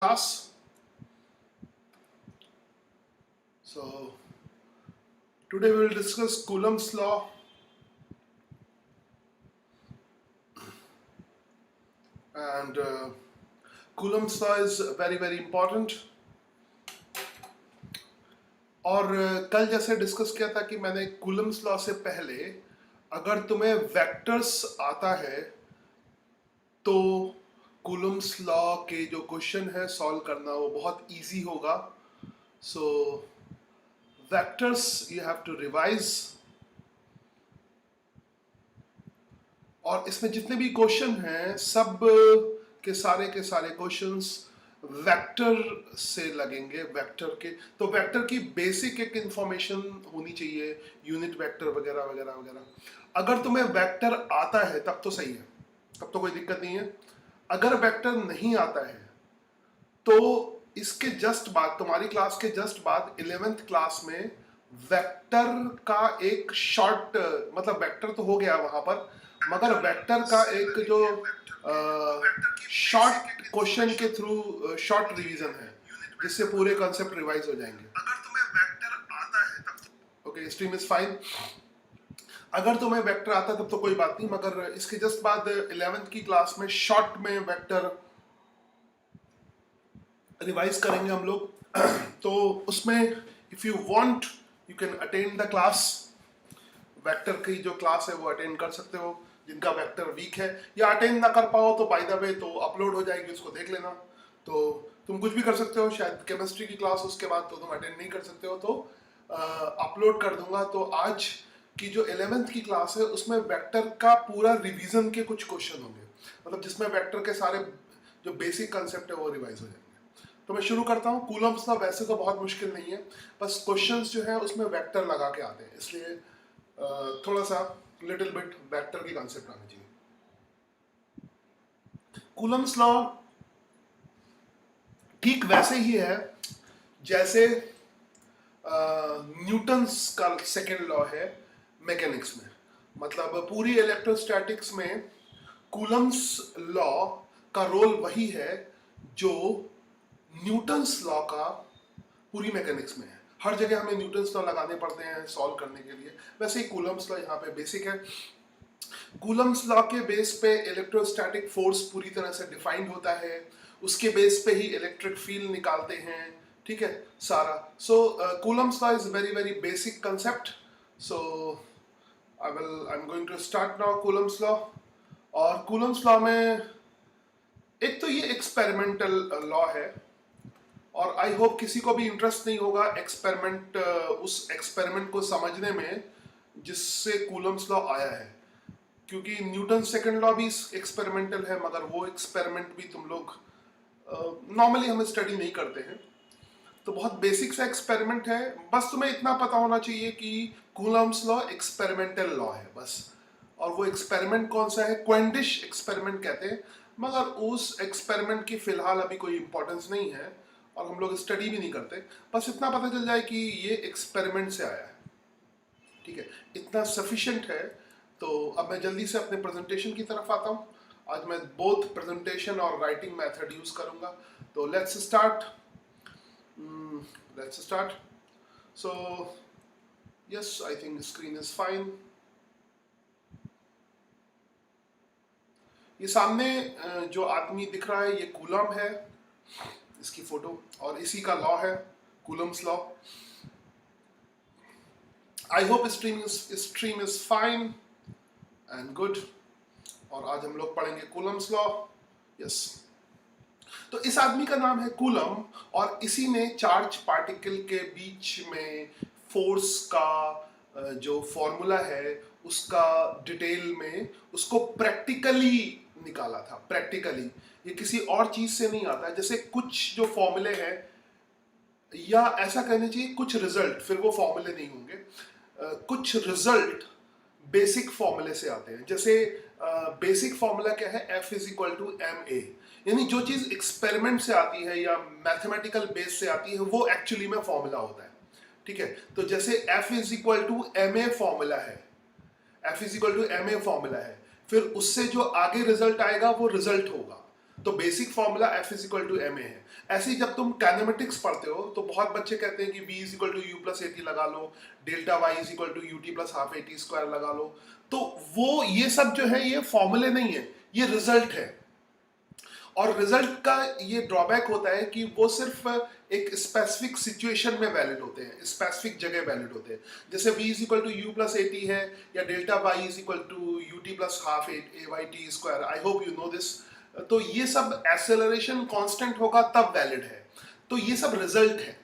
Class. So today we will discuss Coulomb's law, and Coulomb's law is very important. और कल जैसे discuss किया था कि मैंने कूलम्स लॉ से पहले अगर तुम्हें वेक्टर्स आता है तो कूलम्स लॉ के जो क्वेश्चन है सॉल्व करना वो बहुत इजी होगा. So vectors you have to revise, और इसमें जितने भी क्वेश्चन हैं सब के सारे क्वेश्चंस वेक्टर से लगेंगे. वेक्टर के तो वेक्टर की बेसिक एक इंफॉर्मेशन होनी चाहिए, यूनिट वेक्टर वगैरह वगैरह वगैरह. अगर तुम्हें वेक्टर आता है तब तो सही है, तब तो कोई दिक्कत नहीं है. अगर वेक्टर नहीं आता है तो इसके जस्ट बाद, तुम्हारी क्लास के जस्ट बाद 11th क्लास में वेक्टर का एक शॉर्ट, मतलब वेक्टर तो हो गया वहां पर, मगर वेक्टर का एक जो शॉर्ट क्वेश्चन के थ्रू शॉर्ट रिवीजन है जिससे पूरे कॉन्सेप्ट रिवाइज हो जाएंगे. अगर तुम्हें वेक्टर आता है तब तो ओके, स्ट्रीम इज फाइन. अगर तुम्हें वेक्टर आता है तब तो कोई बात नहीं, मगर इसके जस्ट बाद 11th की क्लास में शॉर्ट में वेक्टर रिवाइज करेंगे हम लोग. तो उसमें if you want you can attend the class. Vector की जो क्लास है वो अटेंड कर सकते हो जिनका वेक्टर वीक है, या अटेंड ना कर पाओ तो बाय द वे तो अपलोड हो जाएगी, उसको देख लेना. तो तुम कुछ भी कर सकते हो, शायद केमिस्ट्री की क्लास उसके बाद तो तुम अटेंड नहीं कर सकते हो, तो अपलोड कर दूंगा. तो आज की जो 11th की क्लास है उसमें वेक्टर का पूरा रिवीजन के कुछ क्वेश्चन होंगे, मतलब जिसमें वेक्टर के सारे जो बेसिक कंसेप्ट है वो रिवाइज हो जाएंगे. तो मैं शुरू करता हूँ. कूलम्स लॉ वैसे तो बहुत मुश्किल नहीं है, बस क्वेश्चंस जो है उसमें वेक्टर लगा के आते हैं, इसलिए थोड़ा सा लिटिल बिट वेक्टर की कंसेप्ट आना चाहिए. कूलम्स लॉ ठीक वैसे ही है जैसे न्यूटन्स का सेकेंड लॉ है मैकेनिक्स में. मतलब पूरी इलेक्ट्रोस्टैटिक्स में कूलम्स लॉ का रोल वही है जो न्यूटन्स लॉ का पूरी मैकेनिक्स में है. हर जगह हमें न्यूटन्स लॉ लगाने पड़ते हैं सॉल्व करने के लिए, वैसे ही कूलम्स लॉ यहाँ पे बेसिक है. कूलम्स लॉ के बेस पे इलेक्ट्रोस्टैटिक फोर्स पूरी तरह से डिफाइंड होता है, उसके बेस पे ही इलेक्ट्रिक फील्ड निकालते हैं, ठीक है सारा. So Coulomb's law is very basic concept. So I am going to start now Coulomb's law. और कूलम्स लॉ में एक तो ये एक्सपेरिमेंटल लॉ है, और आई होप किसी को भी इंटरेस्ट नहीं होगा एक्सपेरिमेंट, उस एक्सपेरिमेंट को समझने में जिससे कूलम्स लॉ आया है, क्योंकि न्यूटन सेकंड लॉ भी एक्सपेरिमेंटल है, मगर वो एक्सपेरिमेंट भी तुम लोग नॉर्मली हम स्टडी नहीं करते हैं. तो बहुत बेसिक सा एक्सपेरिमेंट है, बस तुम्हें इतना पता होना चाहिए कि कूलम्स लॉ एक्सपेरिमेंटल लॉ है बस. और वो एक्सपेरिमेंट कौन सा है, क्वेंटिश एक्सपेरिमेंट कहते हैं, मगर उस एक्सपेरिमेंट की फिलहाल अभी कोई इंपॉर्टेंस नहीं है और हम लोग स्टडी भी नहीं करते. बस इतना पता चल जाए कि ये एक्सपेरिमेंट से आया है, ठीक है, इतना सफिशिएंट है. तो अब मैं जल्दी से अपने प्रेजेंटेशन की तरफ आता हूँ. आज मैं बोथ प्रेजेंटेशन और राइटिंग मेथड यूज करूंगा. तो let's start. So yes, I think screen is fine. ये सामने जो आदमी दिख रहा है ये कूलम है, इसकी फोटो, और इसी का लॉ है Coulomb's law. I hope stream is fine and good. और आज हम लोग पढ़ेंगे कूलम्स लॉ. यस, तो इस आदमी का नाम है कूलम, और इसी ने चार्ज पार्टिकल के बीच में फोर्स का जो फॉर्मूला है उसका डिटेल में उसको प्रैक्टिकली निकाला था. प्रैक्टिकली, ये किसी और चीज से नहीं आता. जैसे कुछ जो फॉर्मूले हैं, या ऐसा कहना चाहिए कुछ रिजल्ट, फिर वो फॉर्मूले नहीं होंगे, कुछ रिजल्ट बेसिक फॉर्मूले से आते हैं. जैसे बेसिक फॉर्मूला क्या है, F is equal to m a. यानी जो चीज एक्सपेरिमेंट से आती है या मैथमेटिकल बेस से आती है वो एक्चुअली में फॉर्मूला होता है, ठीक है. तो जैसे F is equal to m a formula है, F is equal to m a formula है, फिर उससे जो आगे रिजल्ट आएगा वो रिजल्ट होगा. तो basic formula F is equal to ma है। ऐसे ही जब तुम काइनेमेटिक्स पढ़ते हो तो बहुत बच्चे कहते हैं कि V is equal to you plus AT लगा लो, delta Y is equal to UT plus half AT square लगा लो। तो वो ये सब जो है ये फॉर्मूले नहीं है, ये रिजल्ट है। और रिजल्ट का ये ड्रॉबैक होता है कि वो सिर्फ एक स्पेसिफिक सिचुएशन में वैलिड होते हैं, स्पेसिफिक जगह वैलिड होते हैं। जैसे v is equal to you plus a t है, या delta y is equal to u t plus half a y t square. I hope you know this. तो ये सब एक्सेलरेशन कांस्टेंट होगा तब वैलिड है। तो ये सब रिजल्ट है।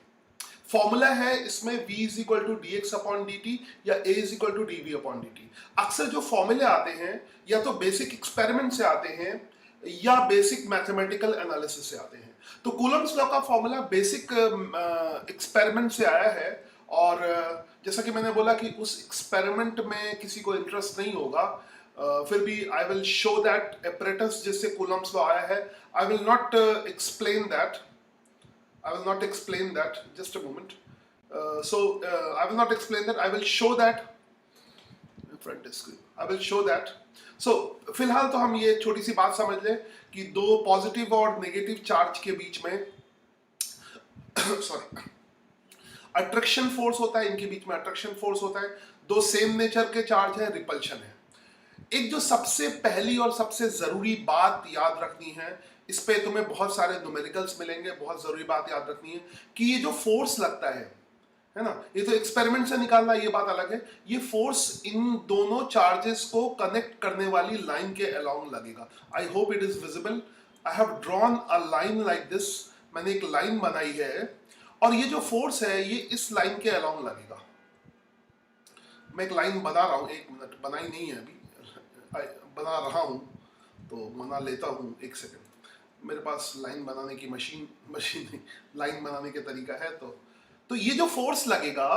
फॉर्मूला है इसमें v is equal to d x upon d t या a is equal to d v upon d t. अक्सर जो फॉर्मूले आते हैं या तो बेसिक एक्सपेरिमेंट से आते हैं या बेसिक मैथमेटिकल एनालिसिस से आते हैं। तो कूलम्स लॉ का फॉर्मूला बेसिक एक्सपेरिमेंट से आया है। और जैसा कि मैंने बोला कि उस एक्सपेरिमेंट में किसी को इंटरेस्ट नहीं होगा, फिर भी आई विल शो दैट एपरेटस जिससे कूलम्स लॉ आया है। I will not explain that, just a moment. I will not explain that, I will show that front screen, I will show that. So फिलहाल तो हम ये छोटी सी बात समझ लें कि दो पॉजिटिव और नेगेटिव चार्ज के बीच में सॉरी अट्रैक्शन फोर्स होता है, इनके बीच में अट्रैक्शन फोर्स होता है। दो सेम नेचर के चार्ज है, रिपल्शन है। एक जो सबसे पहली और सबसे जरूरी बात याद रखनी है, इस पे तुम्हें बहुत सारे न्यूमेरिकल्स मिलेंगे, बहुत जरूरी बात याद रखनी है कि ये जो फोर्स लगता है ना, ये तो एक्सपेरिमेंट से निकालना ये बात अलग है। ये फोर्स इन दोनों चार्जेस को कनेक्ट करने वाली लाइन के अलोंग लगेगा। I hope it is visible. I have drawn a line like this. मैंने एक लाइन बनाई है और ये जो फोर्स है ये इस लाइन के अलोंग लगेगा। मैं एक लाइन बना रहा हूं, एक मिनट, बनाई नहीं है अभी, बना रहा हूं तो बना लेता हूं, एक सेकंड। मेरे पास लाइन बनाने की मशीन नहीं, लाइन बनाने के तरीका है। तो ये जो फोर्स लगेगा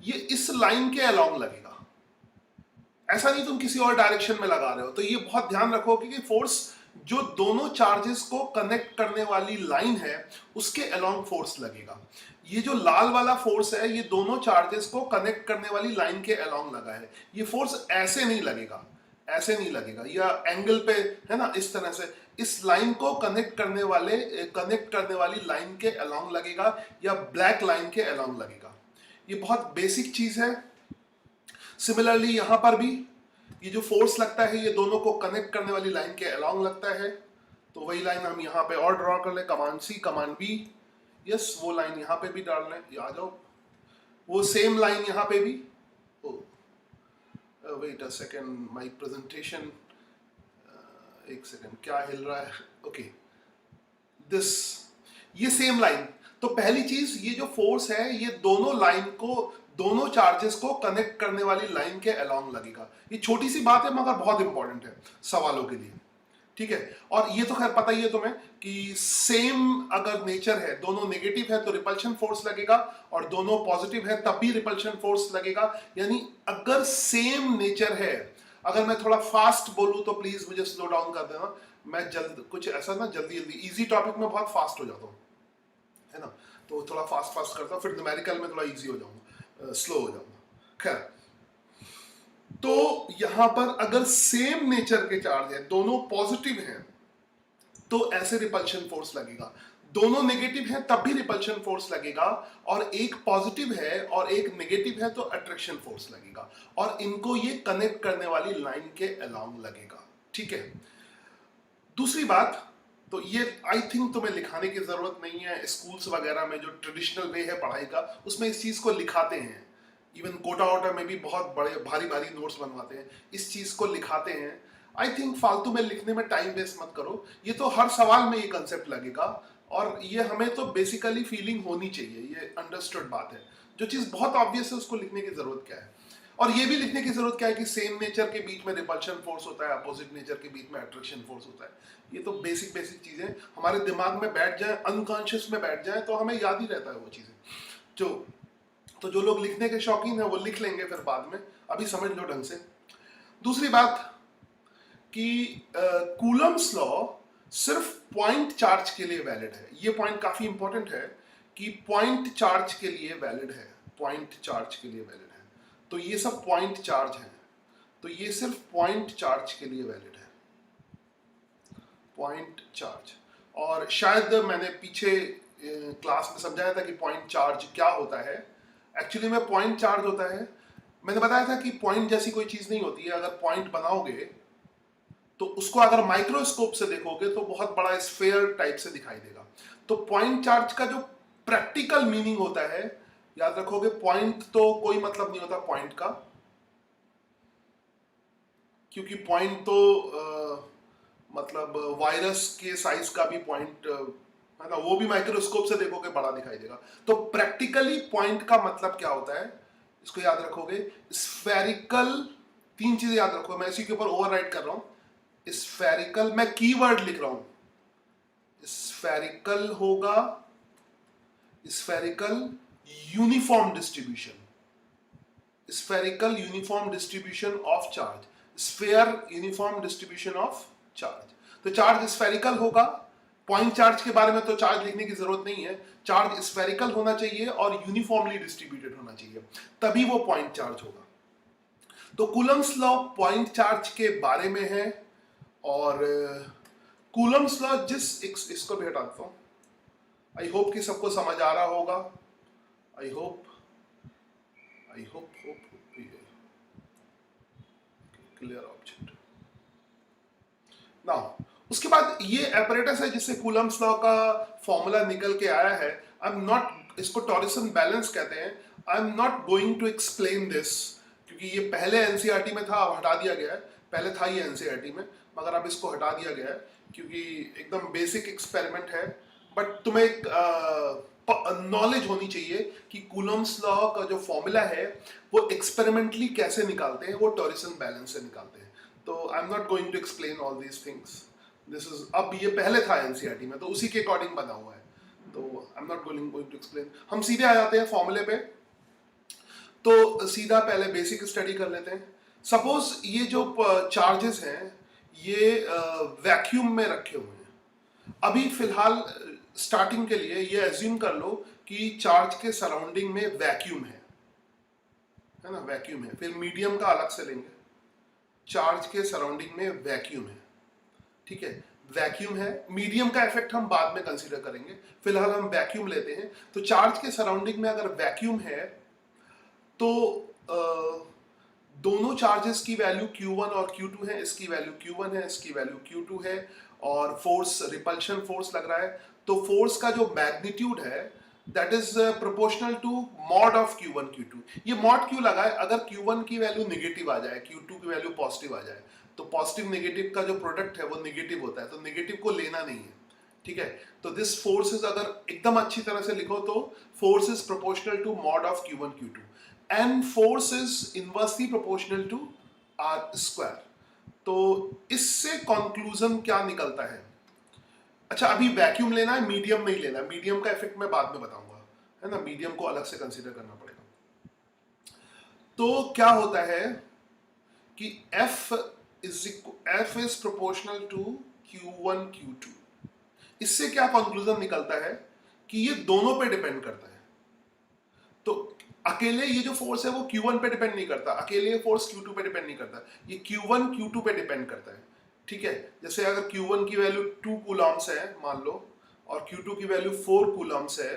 ये इस लाइन के अलोंग लगेगा, ऐसा नहीं तुम किसी और डायरेक्शन में लगा रहे हो। तो ये बहुत ध्यान रखो कि फोर्स जो दोनों चार्जेस को कनेक्ट करने वाली लाइन है उसके अलोंग फोर्स लगेगा। ये जो लाल वाला फोर्स है ये दोनों चार्जेस को कनेक्ट करने वाली लाइन के अलोंग लगा है। ये फोर्स ऐसे नहीं लगेगा, ऐसे नहीं लगेगा, या एंगल पे है ना, इस तरह से इस लाइन को कनेक्ट करने वाली लाइन के अलोंग लगेगा या ब्लैक लाइन के अलोंग लगेगा। ये बहुत बेसिक चीज है। सिमिलरली यहां पर भी ये जो फोर्स लगता है ये दोनों को कनेक्ट करने वाली लाइन के अलोंग लगता है। तो वही लाइन हम यहाँ पे और ड्रॉ कर ले, कमांड सी कमांड बी। यस, वो लाइन यहाँ पे भी डाल लें, आ जाओ। वो सेम लाइन यहाँ पे भी, wait a second, my presentation, एक सेकेंड, क्या हिल रहा है, ओके, दिस, ये सेम लाइन। तो पहली चीज, ये जो फोर्स है ये दोनों लाइन को, दोनों चार्जेस को कनेक्ट करने वाली लाइन के अलोंग लगेगा। ये छोटी सी बात है मगर बहुत इंपॉर्टेंट है सवालों के लिए, ठीक है। और ये तो खैर पता ही है तुम्हें कि सेम अगर नेचर है, दोनों नेगेटिव है तो रिपल्शन फोर्स लगेगा, और दोनों पॉजिटिव है तब भी रिपल्शन फोर्स लगेगा। यानी अगर सेम नेचर है, अगर मैं थोड़ा फास्ट बोलूं तो प्लीज मुझे स्लो डाउन कर देना। मैं जल्द कुछ ऐसा ना, जल्दी इजी टॉपिक में बहुत फास्ट हो जाता हूँ, है ना, तो थोड़ा फास्ट करता हूँ, फिर न्यूमेरिकल में थोड़ा इजी हो जाऊंगा, स्लो हो जाऊंगा। खैर, तो यहां पर अगर सेम नेचर के चार्ज है, दोनों पॉजिटिव हैं, तो ऐसे रिपल्शन फोर्स लगेगा। दोनों नेगेटिव है तब भी रिपल्शन फोर्स लगेगा, और एक पॉजिटिव है और एक नेगेटिव है तो अट्रैक्शन फोर्स लगेगा, और इनको ये कनेक्ट करने वाली लाइन के अलोंग लगेगा, ठीक है। दूसरी बात, तो ये आई थिंक तुम्हें लिखाने की जरूरत नहीं है। स्कूल्स वगैरह में जो ट्रेडिशनल वे है पढ़ाई का, उसमें इस चीज को लिखाते हैं। इवन कोटा वोटा में भी बहुत बड़े भारी नोट्स बनवाते हैं, इस चीज को लिखाते हैं। आई थिंक फालतू में लिखने में टाइम वेस्ट मत करो। ये तो हर सवाल में ये कंसेप्ट लगेगा, और ये हमें तो बेसिकली फीलिंग होनी चाहिए, ये अंडरस्टूड बात है। जो चीज बहुत ऑब्वियस है उसको लिखने की जरूरत क्या है। और ये भी लिखने की जरूरत क्या है कि सेम नेचर के बीच में रिपल्शन फोर्स होता है, अपोजिट नेचर के बीच में अट्रैक्शन फोर्स होता है। ये तो बेसिक चीजें हमारे दिमाग में बैठ जाए, अनकॉन्शियस में बैठ जाए, तो हमें याद ही रहता है वो चीजें। जो लोग लिखने के शौकीन है वो लिख लेंगे फिर बाद में, अभी समझ लो ढंग से। दूसरी बात कि कूलम्स लॉ सिर्फ पॉइंट चार्ज के लिए वैलिड है। ये पॉइंट काफी इंपॉर्टेंट है कि पॉइंट चार्ज के लिए वैलिड है, पॉइंट चार्ज के लिए वैलिड है। तो ये सब पॉइंट चार्ज हैं, तो ये सिर्फ पॉइंट चार्ज के लिए वैलिड है, पॉइंट चार्ज। और शायद मैंने पीछे क्लास में समझाया था कि पॉइंट चार्ज क्या होता है। एक्चुअली में पॉइंट चार्ज होता है, मैंने बताया था कि पॉइंट जैसी कोई चीज नहीं होती है। अगर पॉइंट बनाओगे तो उसको अगर माइक्रोस्कोप से देखोगे तो बहुत बड़ा स्फेयर टाइप से दिखाई देगा। तो पॉइंट चार्ज का जो प्रैक्टिकल मीनिंग होता है, याद रखोगे, पॉइंट तो कोई मतलब नहीं होता पॉइंट का, क्योंकि पॉइंट तो मतलब वायरस के साइज का भी पॉइंट है ना, वो भी माइक्रोस्कोप से देखोगे बड़ा दिखाई देगा। तो प्रैक्टिकली पॉइंट का मतलब क्या होता है, इसको याद रखोगे। स्फेरिकल, तीन चीजें याद रखो, मैं इसी के ऊपर ओवरराइड कर रहा हूं। स्फेरिकल, मैं कीवर्ड लिख रहा हूं। स्फेरिकल होगा, spherical uniform distribution, spherical uniform distribution of charge, sphere uniform distribution of charge. तो चार्ज स्फेरिकल होगा। पॉइंट चार्ज के बारे में तो चार्ज लिखने की जरूरत नहीं है, चार्ज स्फेरिकल होना चाहिए और यूनिफॉर्मली डिस्ट्रीब्यूटेड होना चाहिए, तभी वो पॉइंट चार्ज होगा। तो कूलम्स लॉ पॉइंट चार्ज के बारे में है। और कूलम्स लॉ इसको भी हटा देता हूं। आई होप कि सबको समझ आ रहा होगा। I hope clear object. Now उसके बाद ये एपरेटस है जिससे कूलम्स लॉ का फॉर्मूला निकल के आया है। आई एम नॉट, इसको टॉरिसन बैलेंस कहते हैं। I am not going to explain this, क्योंकि ये पहले एनसीईआरटी में था, अब हटा दिया गया है। पहले था ये एनसीईआरटी में, मगर अब इसको हटा दिया गया है क्योंकि एकदम बेसिक एक्सपेरिमेंट है। बट तुम्हें एक नॉलेज होनी चाहिए कि कूलम्स लॉ का जो फॉर्मूला है वो एक्सपेरिमेंटली कैसे निकालते हैं, वो टॉरिसन बैलेंस से निकालते हैं। तो I am not going to explain all these things. This is, अब ये पहले था एनसीईआरटी में तो उसी के अकॉर्डिंग बना हुआ है, तो I am not going to explain. हम सीधे आ जाते हैं फॉर्मूले पे। तो सीधा पहले बेसिक स्टडी कर लेते हैं। सपोज ये जो चार्जेस हैं ये वैक्यूम में रखे हुए हैं। अभी फिलहाल स्टार्टिंग के लिए ये एज्यूम कर लो कि चार्ज के सराउंडिंग में वैक्यूम है ना, वैक्यूम है। फिर मीडियम का अलग से लेंगे, चार्ज के सराउंडिंग में वैक्यूम है, ठीक है, वैक्यूम है। मीडियम का इफेक्ट हम बाद में कंसीडर करेंगे, फिलहाल हम वैक्यूम लेते हैं। तो चार्ज के सराउंडिंग में अगर वैक्यूम है तो दोनों चार्जेस की वैल्यू Q1 और Q2 है। इसकी वैल्यू Q1 है, इसकी वैल्यू Q2 है। और फोर्स, रिपल्शन फोर्स लग रहा है। तो फोर्स का जो मैग्नीट्यूड है that is proportional to mod of Q1 Q2। ये मॉड क्यों लगा है? अगर Q1 की वैल्यू नेगेटिव आ जाए, Q2 की वैल्यू पॉजिटिव आ जाए, तो पॉजिटिव नेगेटिव का जो प्रोडक्ट है वो नेगेटिव होता है, तो नेगेटिव को लेना नहीं है, ठीक है। तो दिस फोर्स इज, अगर एकदम अच्छी तरह से लिखो तो force is proportional to mod of Q1 Q2 and force is inversely proportional to r square. तो इससे कंक्लूजन क्या निकलता है? अच्छा, अभी वैक्यूम लेना है, मीडियम नहीं लेना है। मीडियम का इफेक्ट मैं बाद में बताऊंगा, है ना, मीडियम को अलग से कंसीडर करना पड़ेगा। तो क्या होता है कि F is proportional to Q1 Q2। इससे क्या कंक्लूजन निकलता है कि ये दोनों पे डिपेंड करता है। तो अकेले ये जो फोर्स है वो Q1 पे डिपेंड नहीं करता, अकेले ये फोर्स Q2 पे डिपेंड नहीं करता, ये Q1 Q2 पे डिपेंड करता है, ठीक है। जैसे अगर Q1 की वैल्यू 2 कूलम्स है मान लो, और Q2 की वैल्यू 4 कूलम्स है,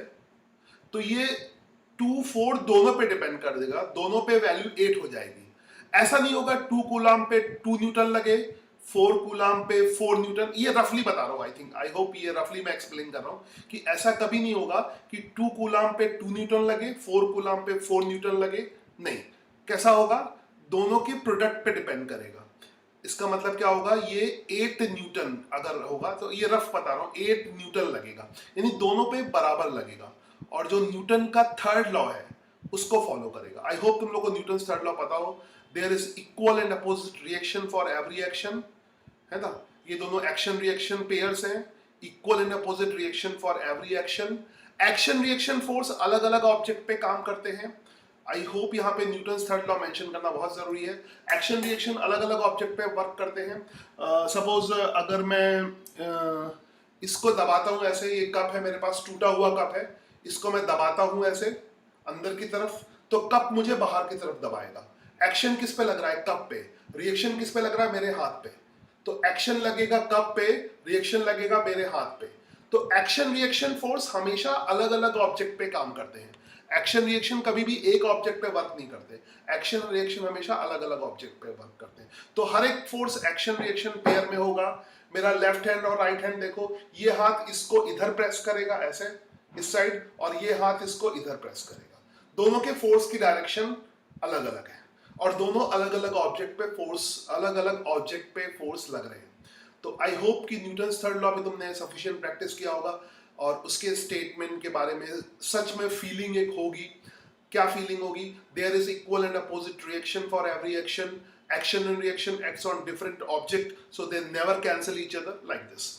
तो ये 2 4 दोनों पे डिपेंड कर देगा, दोनों पे वैल्यू 8 हो जाएगी। ऐसा नहीं होगा 2 कूलम पे 2 न्यूटन लगे, 4 कूलम पे 4 न्यूटन। ये रफली बता रहा हूँ, आई होप ये रफली मैं एक्सप्लेन कर रहा हूँ कि ऐसा कभी नहीं होगा कि 2 कूलम पे 2 न्यूटन लगे, 4 कूलम पे 4 न्यूटन लगे, नहीं। कैसा होगा? दोनों के प्रोडक्ट पे डिपेंड करेगा। इसका मतलब क्या होगा? ये 8 न्यूटन अगर होगा, तो ये रफ बता रहा हूँ, 8 न्यूटन लगेगा, यानी दोनों पे बराबर लगेगा। और जो न्यूटन का थर्ड लॉ है उसको फॉलो करेगा। आई होप तुम लोग को न्यूटन थर्ड लॉ पता हो। There is equal and opposite reaction for every action, है ना। ये दोनों एक्शन रिएक्शन पेयर्स हैं, equal and opposite reaction for every action. Action reaction force अलग अलग ऑब्जेक्ट पे काम करते हैं। आई होप यहाँ पे न्यूटन थर्ड लॉ मेंशन करना बहुत जरूरी है। एक्शन रिएक्शन अलग अलग ऑब्जेक्ट पे वर्क करते हैं। सपोज अगर मैं इसको दबाता हूँ ऐसे, ये कप है मेरे पास, टूटा हुआ कप है, इसको मैं दबाता हूँ ऐसे अंदर की तरफ, तो कप मुझे बाहर की तरफ दबाएगा। एक्शन किस पे लग रहा है? कप पे। रिएक्शन किस पे लग रहा है? मेरे हाथ पे। तो एक्शन लगेगा कब पे, रिएक्शन लगेगा मेरे हाथ पे। तो एक्शन रिएक्शन फोर्स हमेशा अलग अलग ऑब्जेक्ट पे काम करते हैं। एक्शन रिएक्शन कभी भी एक ऑब्जेक्ट पे वर्क नहीं करते, एक्शन रिएक्शन हमेशा अलग अलग ऑब्जेक्ट पे वर्क करते हैं। तो हर एक फोर्स एक्शन रिएक्शन पेयर में होगा। मेरा लेफ्ट हैंड और राइट हैंड देखो, ये हाथ इसको इधर प्रेस करेगा ऐसे इस साइड, और ये हाथ इसको इधर प्रेस करेगा। दोनों के फोर्स की डायरेक्शन अलग अलग है और दोनों अलग अलग ऑब्जेक्ट पे फोर्स, अलग अलग ऑब्जेक्ट पे फोर्स लग रहे हैं। तो आई होप कि न्यूटन्स थर्ड लॉ पे तुमने सफिशिएंट प्रैक्टिस किया होगा और उसके स्टेटमेंट के बारे में सच में फीलिंग एक होगी। क्या फीलिंग होगी? There is equal and opposite reaction for every action, action and reaction acts on different object so they never cancel each other like this.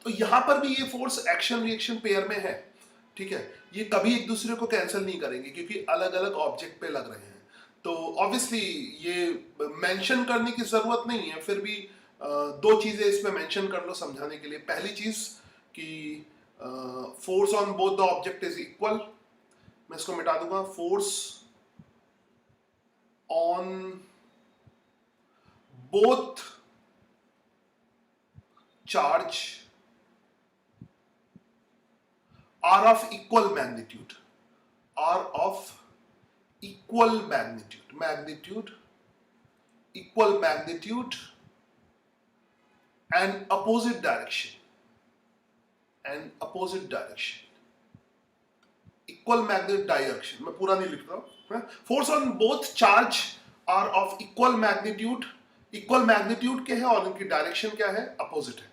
तो यहां पर भी ये फोर्स एक्शन रिएक्शन पेयर में है, ठीक है। ये कभी एक दूसरे को कैंसिल नहीं करेंगे क्योंकि अलग अलग ऑब्जेक्ट पे लग रहे हैं। तो ऑब्वियसली ये मेंशन करने की जरूरत नहीं है, फिर भी दो चीजें इसमें मेंशन कर लो समझाने के लिए। पहली चीज कि force on both the object is equal, मैं इसको मिटा दूंगा, force on both charge are of equal magnitude, are of equal magnitude, magnitude equal magnitude and opposite direction, and opposite direction, equal magnet direction. मैं पूरा नहीं लिख रहा हूं। Force on both charge are of equal magnitude, equal magnitude के है और इनकी डायरेक्शन क्या है? अपोजिट है।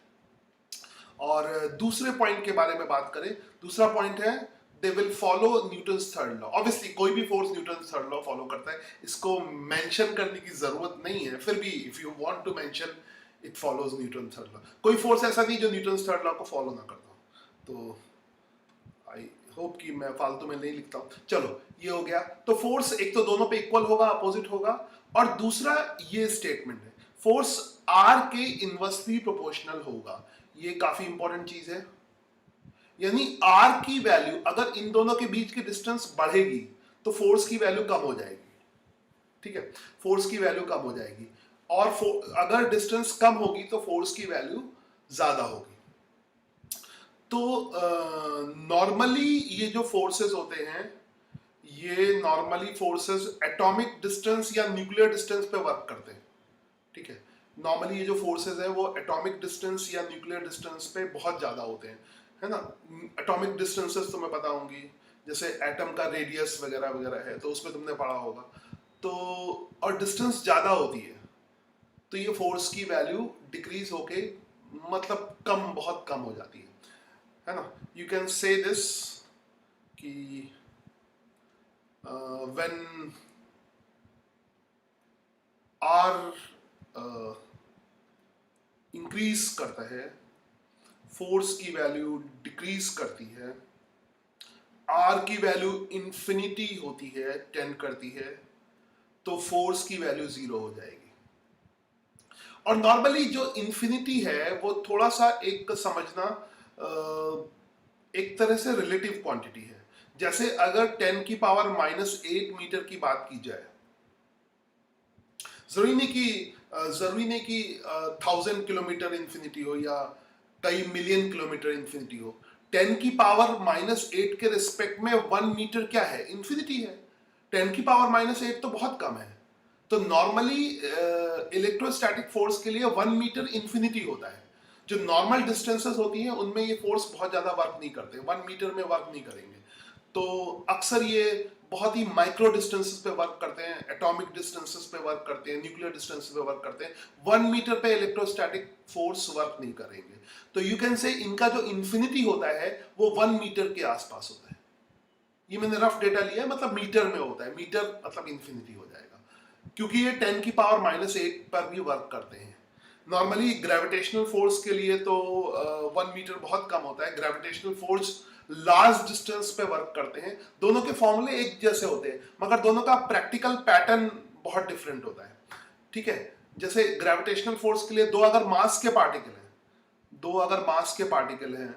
और दूसरे पॉइंट के बारे में बात करें, दूसरा पॉइंट है they will follow Newton's third law. Obviously कोई भी force Newton's third law follow करता है, इसको मेंशन करने की जरूरत नहीं है, फिर भी if you want to mention it follows Newton's third law. कोई फोर्स ऐसा नहीं जो न्यूटन्स थर्ड लॉ को फॉलो ना करता हो। तो आई होप कि मैं फालतू में नहीं लिखता हूं। चलो ये हो गया। तो फोर्स एक तो दोनों पे इक्वल होगा, अपोजिट होगा, और दूसरा ये स्टेटमेंट है फोर्स आर के इनवर्सली प्रोपोर्शनल होगा। ये काफी इंपॉर्टेंट चीज है, यानी आर की वैल्यू अगर इन दोनों के बीच की डिस्टेंस बढ़ेगी तो फोर्स की वैल्यू कम हो जाएगी, ठीक है, फोर्स की वैल्यू कम हो जाएगी, और अगर डिस्टेंस कम होगी तो फोर्स की वैल्यू ज्यादा होगी। तो नॉर्मली ये जो फोर्सेस होते हैं, ये नॉर्मली फोर्सेस एटॉमिक डिस्टेंस या न्यूक्लियर डिस्टेंस पे वर्क करते हैं, ठीक है। नॉर्मली ये जो फोर्सेस है वो एटॉमिक डिस्टेंस या न्यूक्लियर डिस्टेंस पे बहुत ज्यादा होते हैं, है ना। एटॉमिक डिस्टेंसेस तुम्हें पता होंगी, जैसे एटम का रेडियस वगैरह वगैरह है तो उसमें तुमने पढ़ा होगा। तो और डिस्टेंस ज्यादा होती है तो ये फोर्स की वैल्यू डिक्रीज होके मतलब कम, बहुत कम हो जाती है ना। यू कैन से दिस कि व्हेन आर इंक्रीज करता है, फोर्स की वैल्यू डिक्रीज करती है, आर की वैल्यू इंफिनिटी होती है, टेंड करती है, तो फोर्स की वैल्यू 0 हो जाएगी। और नॉर्मली जो इंफिनिटी है वो थोड़ा सा एक समझना, एक तरह से रिलेटिव क्वांटिटी है। जैसे अगर 10 की पावर -8 मीटर की बात की जाए, जरूरी नहीं कि 1000 किलोमीटर इंफिनिटी हो या कई मिलियन किलोमीटर इंफिनिटी हो। 10 की पावर -8 के रिस्पेक्ट में 1 मीटर क्या है? इंफिनिटी है। 10 की पावर -8 तो बहुत कम है। तो नॉर्मली इलेक्ट्रोस्टैटिक फोर्स के लिए 1 मीटर इंफिनिटी होता है। जो नॉर्मल डिस्टेंसेस होती हैं उनमें ये फोर्स बहुत ज्यादा वर्क नहीं करते, 1 मीटर में वर्क नहीं करेंगे। तो अक्सर ये बहुत ही माइक्रो डिस्टेंसेस पे वर्क करते हैं, एटॉमिक डिस्टेंसेस पे वर्क करते हैं, न्यूक्लियर डिस्टेंसेस पे वर्क करते हैं। 1 मीटर पे इलेक्ट्रोस्टैटिक फोर्स वर्क नहीं करेंगे। तो यू कैन से इनका जो इंफिनिटी होता है वो 1 मीटर के आसपास होता है। ये मैंने रफ डेटा लिया है, मतलब मीटर में होता है, मीटर मतलब इंफिनिटी हो जाएगा, क्योंकि ये 10 की पावर -8 पर भी वर्क करते हैं। नॉर्मली ग्रेविटेशनल फोर्स के लिए तो 1 मीटर बहुत कम होता है। ग्रेविटेशनल फोर्स लार्ज डिस्टेंस पे वर्क करते हैं। दोनों के फॉर्मूले एक जैसे होते हैं मगर दोनों का प्रैक्टिकल पैटर्न बहुत डिफरेंट होता है, ठीक है। जैसे ग्रेविटेशनल फोर्स के लिए दो अगर मास के पार्टिकल हैं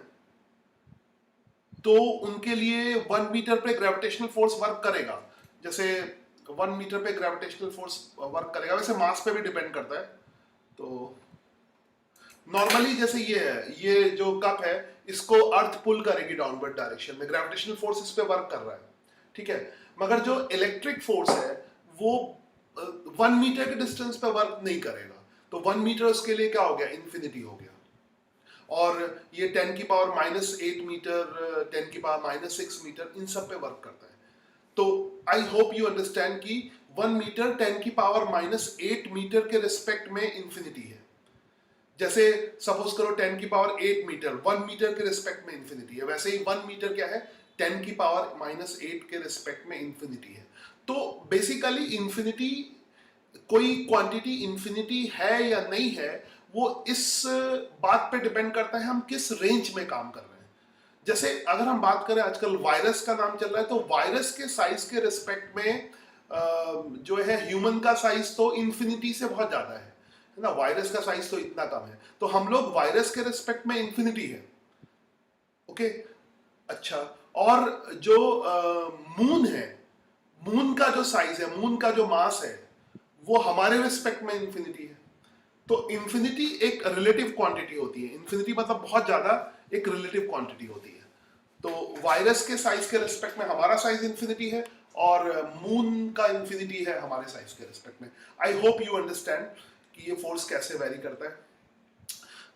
तो उनके लिए 1 मीटर पे ग्रेविटेशनल फोर्स वर्क करेगा। जैसे 1 मीटर पे ग्रेविटेशनल फोर्स वर्क करेगा, वैसे मास पे भी डिपेंड करता है। तो नॉर्मली जैसे ये है, ये जो कप है इसको अर्थ पुल करेगी डाउनवर्ड डायरेक्शन में, ग्रेविटेशनल फोर्स इस पे वर्क कर रहा है, ठीक है। मगर जो इलेक्ट्रिक फोर्स है वो 1 मीटर के डिस्टेंस पे वर्क नहीं करेगा, तो 1 मीटर उसके लिए क्या हो गया, इन्फिनिटी हो गया। और ये 10⁻⁸मीटर, 10⁻�6 मीटर, इन सब पे वर्क करता है। तो आई होप यू अंडरस्टैंड कि 1 मीटर 10⁻⁸ मीटर के रिस्पेक्ट में इंफिनिटी है। जैसे सपोज करो 10⁸मीटर 1 मीटर के रिस्पेक्ट में इंफिनिटी है, वैसे ही 1 मीटर क्या है, 10⁻⁸ के रिस्पेक्ट में इंफिनिटी है। तो बेसिकली इंफिनिटी, कोई क्वांटिटी इंफिनिटी है या नहीं है, वो इस बात पे डिपेंड करता है हम किस रेंज में काम कर रहे हैं। जैसे अगर हम बात करें, आजकल वायरस का नाम चल रहा है, तो वायरस के साइज के रिस्पेक्ट में जो है ह्यूमन का साइज तो इंफिनिटी से बहुत ज्यादा है ना, वायरस का साइज तो इतना कम है, तो हम लोग वायरस के रिस्पेक्ट में इंफिनिटी है। ओके, अच्छा, और जो मून है, मून का जो साइज है, मून का जो मास है, वो हमारे रिस्पेक्ट में इंफिनिटी है। तो इंफिनिटी एक रिलेटिव क्वांटिटी होती है, इंफिनिटी मतलब बहुत ज्यादा एक रिलेटिव क्वांटिटी होती है। तो वायरस के साइज के रिस्पेक्ट में हमारा साइज इंफिनिटी है, और मून का इंफिनिटी है हमारे साइज के रिस्पेक्ट में। आई होप यू अंडरस्टैंड कि ये फोर्स कैसे वेरी करता है।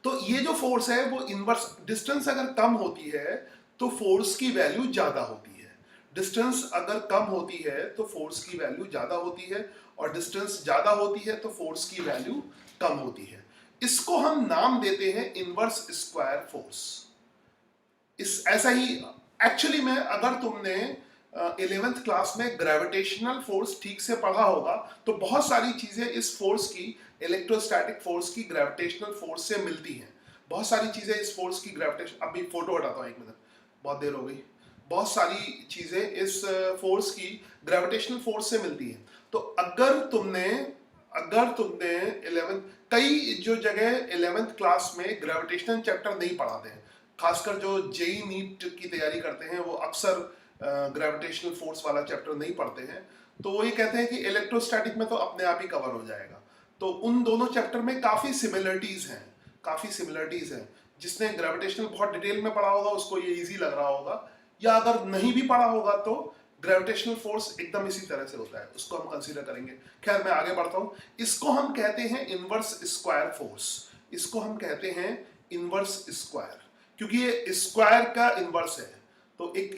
तो ये जो फोर्स है वो इनवर्स, डिस्टेंस अगर कम होती है तो फोर्स की वैल्यू ज्यादा होती है, डिस्टेंस अगर कम होती है तो फोर्स की वैल्यू ज्यादा होती है, और डिस्टेंस ज्यादा होती है तो फोर्स की वैल्यू कम होती है। इसको हम नाम देते हैं इनवर्स स्क्वायर फोर्स। इस ऐसा ही एक्चुअली में अगर तुमने 11th क्लास में ग्रेविटेशनल फोर्स ठीक से पढ़ा होगा तो बहुत सारी चीजें इस फोर्स की, इलेक्ट्रोस्टैटिक फोर्स की ग्रेविटेशनल फोर्स से मिलती हैं। बहुत सारी चीजें इस फोर्स की ग्रेविटेशन, अभी फोटो हटाता हूँ 1 मिनट, बहुत देर हो गई। बहुत सारी चीजें इस फोर्स की ग्रेविटेशनल फोर्स से मिलती हैं। तो अगर तुमने 11th, कई जो जगह 11th क्लास में ग्रेविटेशनल चैप्टर नहीं पढ़ाते हैं, खासकर जो जेई नीट की तैयारी करते हैं वो अक्सर ग्रेविटेशनल फोर्स वाला चैप्टर नहीं पढ़ते हैं, तो वो ये कहते हैं कि इलेक्ट्रोस्टैटिक में तो अपने आप ही कवर हो जाएगा। तो उन दोनों चैप्टर में काफी सिमिलरिटीज हैं। जिसने ग्रेविटेशनल बहुत डिटेल में पढ़ा होगा उसको ये इजी लग रहा होगा, या अगर नहीं भी पढ़ा होगा तो ग्रेविटेशनल फोर्स एकदम इसी तरह से होता है, उसको हम कंसीडर करेंगे। खैर मैं आगे बढ़ता हूं। इसको हम कहते हैं इनवर्स स्क्वायर फोर्स, इसको हम कहते हैं इनवर्स स्क्वायर, क्योंकि ये स्क्वायर का इनवर्स है। तो एक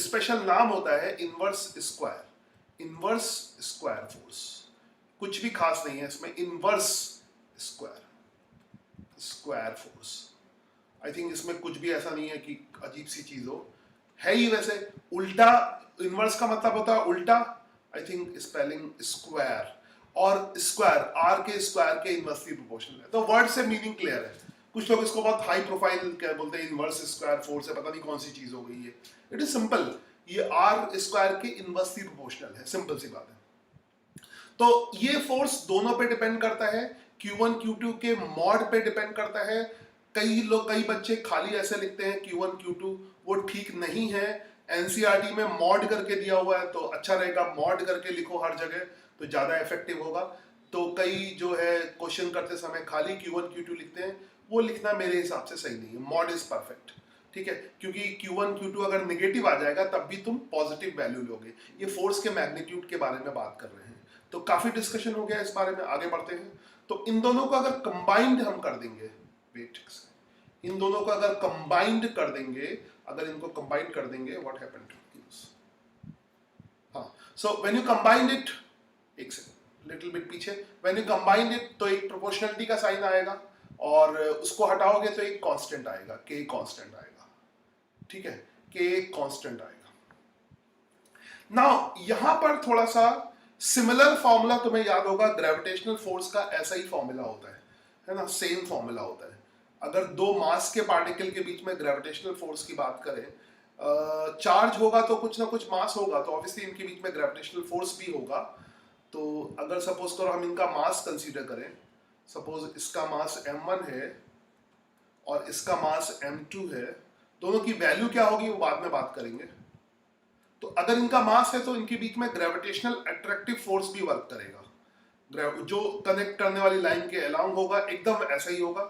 स्पेशल नाम होता है इनवर्स स्क्वायर फोर्स। कुछ भी खास नहीं है इसमें, inverse square force. I think इसमें कुछ भी ऐसा नहीं है कि अजीब सी चीज हो, है ही वैसे। उल्टा, इनवर्स का मतलब होता है उल्टा। आई थिंक स्पेलिंग स्क्वायर, और स्क्वायर आर के स्क्वायर के इनवर्सली प्रोपोर्शनल है। तो वर्ड से मीनिंग क्लियर है। कुछ लोग इसको बहुत हाई प्रोफाइल क्या बोलते हैं, इनवर्स स्क्वायर फोर्स है, पता नहीं कौन सी चीज हो गई है। इट इज सिंपल, ये आर स्क्वायर के इनवर्सली प्रोपोर्शनल है, सिंपल सी बात है। तो ये फोर्स दोनों पे डिपेंड करता है, Q1 Q2 के मॉड पे डिपेंड करता है। कई बच्चे खाली ऐसे लिखते हैं Q1 Q2, वो ठीक नहीं है। एनसीईआरटी में मॉड करके दिया हुआ है तो अच्छा रहेगा, मॉड करके लिखो हर जगह तो ज्यादा इफेक्टिव होगा। तो कई जो है क्वेश्चन करते समय खाली Q1 Q2 लिखते हैं, वो लिखना मेरे हिसाब से सही नहीं है। मॉड इज परफेक्ट, ठीक है, क्योंकि Q1 Q2 अगर नेगेटिव आ जाएगा तब भी तुम पॉजिटिव वैल्यू लोगे। ये फोर्स के मैग्नीट्यूड के बारे में बात कर रहे हैं, तो काफी डिस्कशन हो गया इस बारे में, आगे बढ़ते हैं। तो इन दोनों को अगर कंबाइंड हम कर देंगे, वेट, इन दोनों को अगर कंबाइंड कर देंगे, अगर इनको कंबाइंड कर देंगे, व्हाट हैपेंड टू दिस? हाँ, so when you combined it, एक सेकंड लिटिल बिट पीछे, व्हेन यू कंबाइंड इट तो एक प्रोपोर्शनलिटी का साइन आएगा, और उसको हटाओगे तो एक कांस्टेंट आएगा, के कांस्टेंट आएगा, ठीक है, के कांस्टेंट आएगा। नाउ यहां पर थोड़ा सा सिमिलर फॉर्मूला तुम्हें याद होगा, ग्रेविटेशनल फोर्स का ऐसा ही फॉर्मूला होता है ना, सेम फॉर्मूला होता है। अगर दो मास के पार्टिकल के बीच में ग्रेविटेशनल फोर्स की बात करें, चार्ज होगा तो कुछ ना कुछ मास होगा, तो ऑब्वियसली इनके बीच में ग्रेविटेशनल फोर्स भी होगा। तो अगर सपोज करो हम इनका मास कंसीडर करें, सपोज इसका मास m1 है और इसका मास m2 है, दोनों की वैल्यू क्या होगी वो बाद में बात करेंगे। तो अगर इनका मास है तो इनके बीच में ग्रेविटेशनल अट्रैक्टिव फोर्स भी वर्क करेगा, जो कनेक्ट करने वाली लाइन के अलोंग होगा, एकदम ऐसा ही होगा।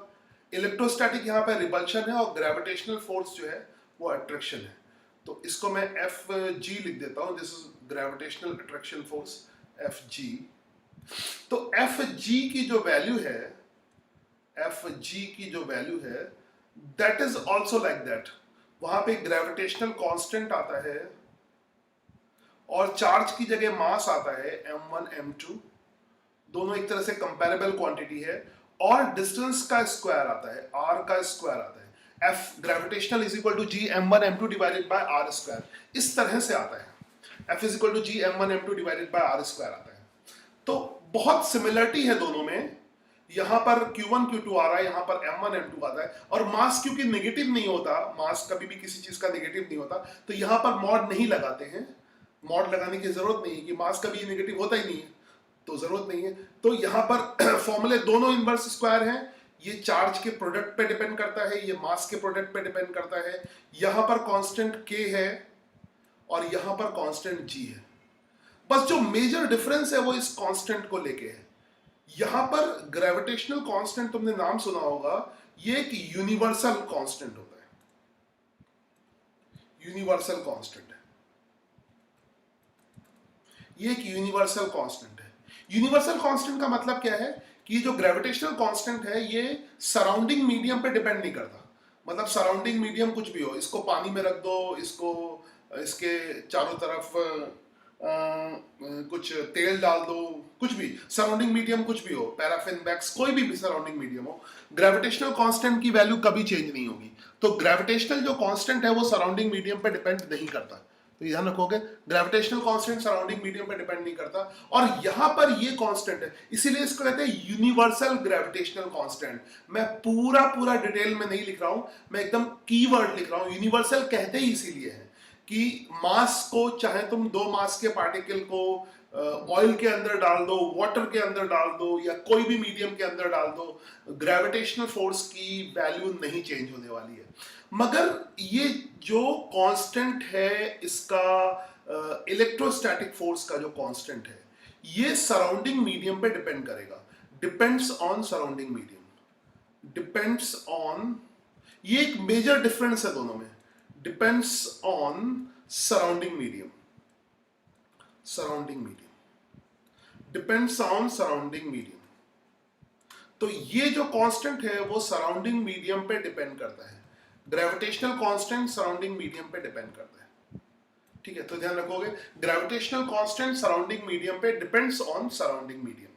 इलेक्ट्रोस्टैटिक यहाँ पे रिपल्शन है और ग्रेविटेशनल फोर्स जो है वो अट्रैक्शन है। तो इसको मैं एफ जी लिख देता हूँ, this is gravitational attraction force F G. तो एफ जी की जो वैल्यू है, एफ जी की जो वैल्यू है that is also like that. वहां पे ग्रेविटेशनल कांस्टेंट आता है और चार्ज की जगह मास आता है m1 m2, दोनों एक तरह से कंपैरेबल क्वांटिटी है, और डिस्टेंस का स्क्वायर आता है, r का स्क्वायर आता है। F gravitational is equal to g m1 m2 divided by r square, इस तरह से आता है। F is equal to g m1 m2 divided by r square आता है। तो बहुत सिमिलरिटी है दोनों में। यहां पर Q1 Q2 आ रहा है, यहां पर M1 M2 आता है, और मास क्योंकि नेगेटिव नहीं होता, मास कभी भी किसी चीज का नेगेटिव नहीं होता, तो यहां पर मॉड नहीं लगाते हैं। मॉड लगाने की जरूरत नहीं है कि मास कभी नेगेटिव होता ही नहीं है, तो जरूरत नहीं है। तो यहां पर फॉर्मूले दोनों इनवर्स स्क्वायर हैं। ये चार्ज के प्रोडक्ट पे डिपेंड करता है, ये मास के प्रोडक्ट पे डिपेंड करता है। यहां पर कांस्टेंट k है और यहां पर कांस्टेंट g है। बस जो मेजर डिफरेंस है वो इस कांस्टेंट को लेके है। यहां पर ग्रेविटेशनल कांस्टेंट तुमने नाम सुना होगा, ये एक यूनिवर्सल कांस्टेंट होता है, यूनिवर्सल कांस्टेंट है, ये एक यूनिवर्सल कांस्टेंट है। यूनिवर्सल कांस्टेंट का मतलब क्या है कि जो ग्रेविटेशनल कांस्टेंट है ये सराउंडिंग मीडियम पे डिपेंड नहीं करता। मतलब सराउंडिंग मीडियम कुछ भी हो, इसको पानी में रख दो, इसको इसके चारों तरफ कुछ तेल डाल दो, कुछ भी सराउंडिंग मीडियम कुछ भी हो, पैराफिन वैक्स, कोई भी सराउंडिंग मीडियम हो, ग्रेविटेशनल कांस्टेंट की वैल्यू कभी चेंज नहीं होगी। तो ग्रेविटेशनल जो कांस्टेंट है वो सराउंडिंग मीडियम पे डिपेंड नहीं करता। तो ध्यान रखोगे, ग्रेविटेशनल कांस्टेंट सराउंडिंग मीडियम पे डिपेंड नहीं करता। और यहां पर ये कांस्टेंट है, इसीलिए इसको कहते हैं यूनिवर्सल ग्रेविटेशनल कांस्टेंट। मैं पूरा डिटेल में नहीं लिख रहा हूं, मैं एकदम कीवर्ड लिख रहा हूं। यूनिवर्सल कहते ही इसीलिए है कि मास को, चाहे तुम दो मास के पार्टिकल को ऑयल के अंदर डाल दो, वाटर के अंदर डाल दो, या कोई भी मीडियम के अंदर डाल दो, ग्रेविटेशनल फोर्स की वैल्यू नहीं चेंज होने वाली है। मगर ये जो कांस्टेंट है इसका, इलेक्ट्रोस्टैटिक फोर्स का जो कांस्टेंट है, ये सराउंडिंग मीडियम पे डिपेंड करेगा। Depends on surrounding medium, depends on, ये एक मेजर डिफरेंस है दोनों में। Depends on surrounding medium, surrounding medium, depends on surrounding medium. तो ये जो कांस्टेंट है वो सराउंडिंग मीडियम पे डिपेंड करता है। ग्रेविटेशनल कांस्टेंट सराउंडिंग मीडियम पे डिपेंड करता है, ठीक है। तो ध्यान रखोगे, ग्रेविटेशनल कांस्टेंट सराउंडिंग मीडियम पे डिपेंड्स ऑन सराउंडिंग मीडियम।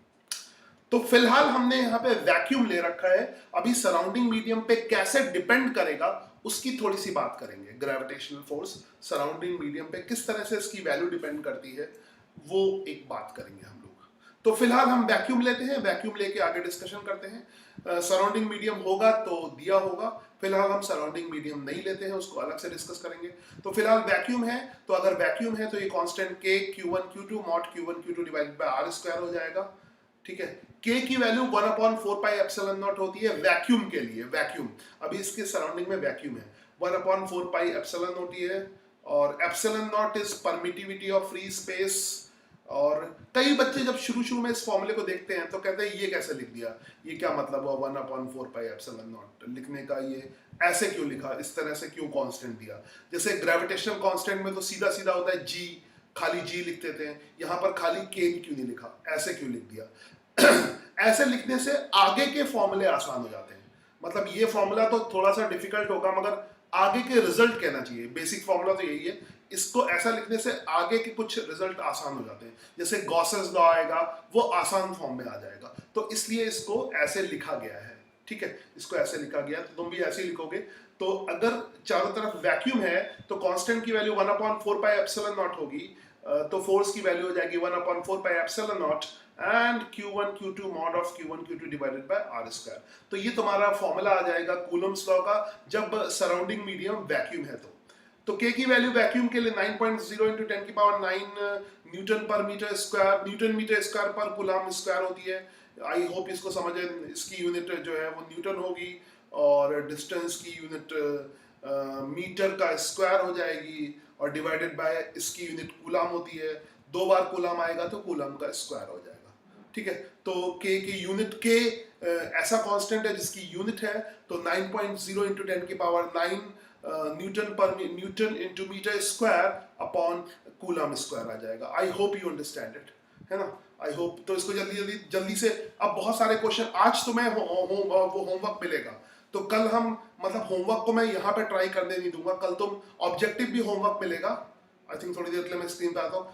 तो फिलहाल हमने यहाँ पे वैक्यूम ले रखा है, अभी सराउंडिंग मीडियम पे कैसे डिपेंड करेगा उसकी थोड़ी सी बात करेंगे। ग्रेविटेशनल फोर्स सराउंडिंग मीडियम पे किस तरह से इसकी वैल्यू डिपेंड करती है, वो एक बात करेंगे हम लोग। तो फिलहाल हम वैक्यूम लेते हैं, वैक्यूम लेके आगे डिस्कशन करते हैं। सराउंडिंग मीडियम होगा तो दिया होगा, फिलहाल हम सराउंडिंग मीडियम नहीं लेते हैं, उसको अलग से डिस्कस करेंगे। तो फिलहाल वैक्यूम है, तो अगर वैक्यूम है तो ये constant k q1 q2 mod q1 q2 divided by r square हो जाएगा, ठीक है। k की वैल्यू 1/4 पाई एप्सिलॉन नॉट होती है वैक्यूम के लिए, वैक्यूम, अभी इसके सराउंडिंग में वैक्यूम है, 1/4 पाई एप्सिलॉन होती है। और epsilon not is permittivity of free space. और कई बच्चे जब शुरू में इस फॉर्मूले को देखते हैं तो कहते हैं ये कैसे लिख दिया, ये क्या मतलब हुआ 1/4 पाई एप्सिलॉन नॉट लिखने का, ये ऐसे क्यों लिखा, इस तरह से क्यों कांस्टेंट दिया। जैसे ग्रेविटेशनल कांस्टेंट में तो सीधा सीधा होता है g, खाली g लिख देते हैं, यहां पर खाली k क्यों नहीं लिखा, ऐसे क्यों लिख दिया। ऐसे लिखने से आगे के फॉर्मूले आसान हो जाते हैं। मतलब ये फॉर्मूला तो थोड़ा सा डिफिकल्ट होगा, मगर आगे के रिजल्ट कहना चाहिए, बेसिक फॉर्मूला तो यही है, इसको ऐसा लिखने से आगे के कुछ रिजल्ट आसान हो जाते हैं। जैसे गॉसेस लॉ आएगा वो आसान फॉर्म में आ जाएगा, तो इसलिए इसको ऐसे लिखा गया है, ठीक है। इसको ऐसे लिखा गया, तो तुम भी ऐसे ही लिखोगे। तो अगर चारों तरफ वैक्यूम है तो कांस्टेंट की वैल्यू 1/4 पाई एप्सिलॉन नॉट होगी, तो फोर्स की वैल्यू हो जाएगी 1/4 pi epsilon not and q1 q2 mod of q1 q2 divided by r square. तो ये तुम्हारा फॉर्मूला आ जाएगा कूलम्स लॉ का, जब सराउंडिंग मीडियम वैक्यूम है। तो k की वैल्यू वैक्यूम के लिए 9.0 × 10⁹ न्यूटन पर metre square, newton metre square पर कूलम स्क्वायर होती है। आई होप इसको समझे, इसकी यूनिट जो है वो न्यूटन होगी और डिस्टेंस की यूनिट मीटर का स्क्वायर हो जाएगी, और डिवाइडेड बाय इसकी यूनिट कूलम होती है। दो बार कूलम आएगा तो कूलम का स्क्वायर हो जाएगा। ठीक है, तो k की यूनिट k ऐसा कांस्टेंट है जिसकी यूनिट है, तो 9.0 इंटू 10 की power 9 newton into metre square upon coulomb square आ जाएगा। I hope you understand it, है ना, आई होप। तो इसको जल्दी से, अब बहुत सारे क्वेश्चन आज तुम्हें वो होमवर्क मिलेगा, तो कल हम मतलब होमवर्क को मैं यहाँ पे ट्राई करने नहीं दूंगा, कल तुम ऑब्जेक्टिव भी होमवर्क मिलेगा। आई थिंक थोड़ी देर के लिए मैं स्क्रीन पे आता हूँ।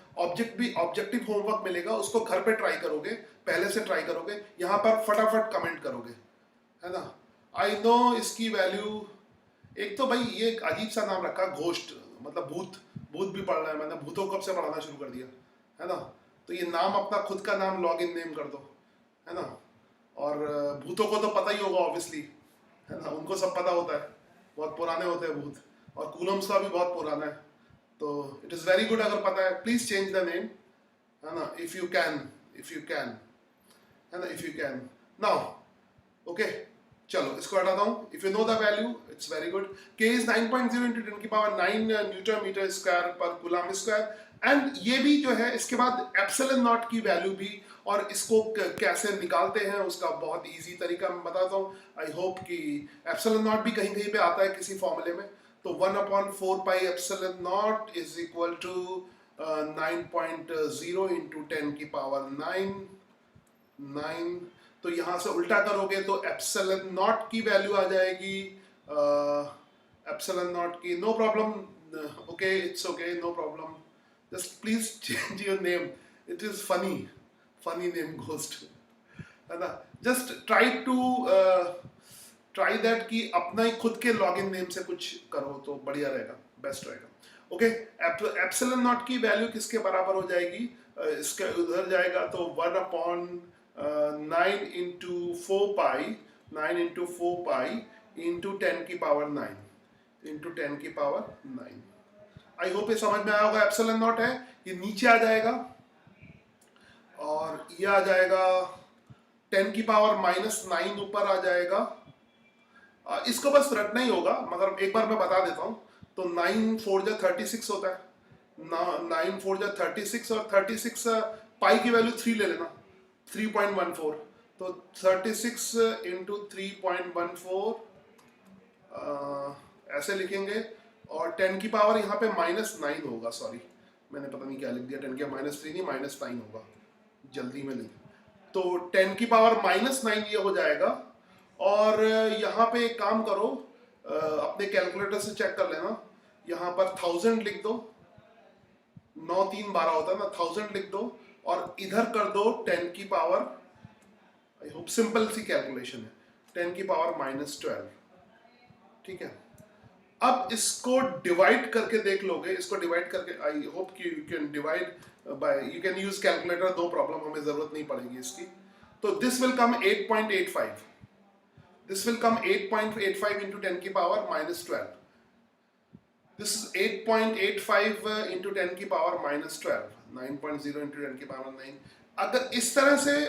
ऑब्जेक्टिव होमवर्क मिलेगा, उसको घर पे ट्राई करोगे, पहले से ट्राई करोगे, यहाँ पर फटाफट कमेंट करोगे, है ना। आई नो इसकी वैल्यू, एक तो भाई ये एक अजीब सा नाम रखा घोस्ट, मतलब भूत भी पढ़ना है, मैंने भूतों कब से पढ़ाना शुरू कर दिया, है ना। तो ये नाम अपना खुद का नाम लॉग इन नेम कर दो, है ना। और भूतों को तो पता ही होगा ऑब्वियसली, है ना, उनको सब पता होता है, बहुत पुराने होते हैं भूत, और कूलम्स का भी बहुत पुराना है, तो इट इज़ वेरी गुड अगर पता है, प्लीज चेंज द नेम, है ना, इफ यू कैन, है ना, if you can now. Okay, चलो इसको हटाता हूँ। If you know the value it's very good. के इज 9.0 इंटू 10 की पावर 9 न्यूटन मीटर स्क्वायर पर कूलम स्क्वायर। एंड ये भी जो है, इसके बाद एप्सिलॉन नॉट की वैल्यू भी, और इसको कैसे निकालते हैं उसका बहुत इजी तरीका मैं बताता हूँ। आई होप कि एप्सिलॉन नॉट भी कहीं कहीं पे आता है किसी फॉर्मूले में। तो 1/4 pi epsilon not is equal to 9.0 into 10 की पावर 9। तो यहाँ से उल्टा करोगे तो एप्सिलॉन नॉट की वैल्यू आ जाएगी, एप्सिलॉन नॉट की, no problem, okay, it's okay, no problem, just please change your name, it is funny name ghost, है ना। जस्ट ट्राई दैट कि अपना ही खुद के लॉगिन नेम से कुछ करो तो बढ़िया रहेगा, बेस्ट रहेगा। ओके, एप्सिलॉन नॉट की वैल्यू किसके बराबर हो जाएगी, इसके उधर जाएगा तो 1/9 इंटू 4 पाई इंटू 10 की पावर 9। आई होप ये समझ में आया होगा। एप्सिलॉन नॉट है, ये नीचे आ जाएगा, और ये आ जाएगा 10 की पावर -9 ऊपर आ जाएगा। इसको बस रटना ही होगा, मगर एक बार मैं बता देता हूँ। तो 9 4 जा 36 होता है, 9 4 जा 36, और 36 पाई की वैल्यू 3 ले लेना, 3.14, तो 36 इंटू 3.14 ऐसे लिखेंगे, और 10 की पावर यहाँ पे -9 होगा, सॉरी मैंने पता नहीं क्या लिख दिया, 10 के -3 नहीं -9 होगा, जल्दी में लिख, तो 10 की पावर -9 ये हो जाएगा। और यहाँ पे एक काम करो, अपने कैलकुलेटर से चेक कर लेना, यहाँ पर 1000 लिख दो, 9 3 12 होता है ना, 1000 लिख दो, और इधर कर दो 10 की पावर, आई होप सिंपल सी कैलकुलेशन है, 10 की पावर -12, ठीक है। अब इसको डिवाइड करके देख लोगे, इसको डिवाइड करके, आई होप कि you can divide by, you can use calculator, no problem, हमें जरूरत नहीं पड़ेगी इसकी। तो this will come 8.85, this will come 8.85 into 10 की पावर -12, दिस इज 8.85 इंटू 10 की पावर -12, 9.0 इंटू 10 की पावर 9। अगर इस तरह से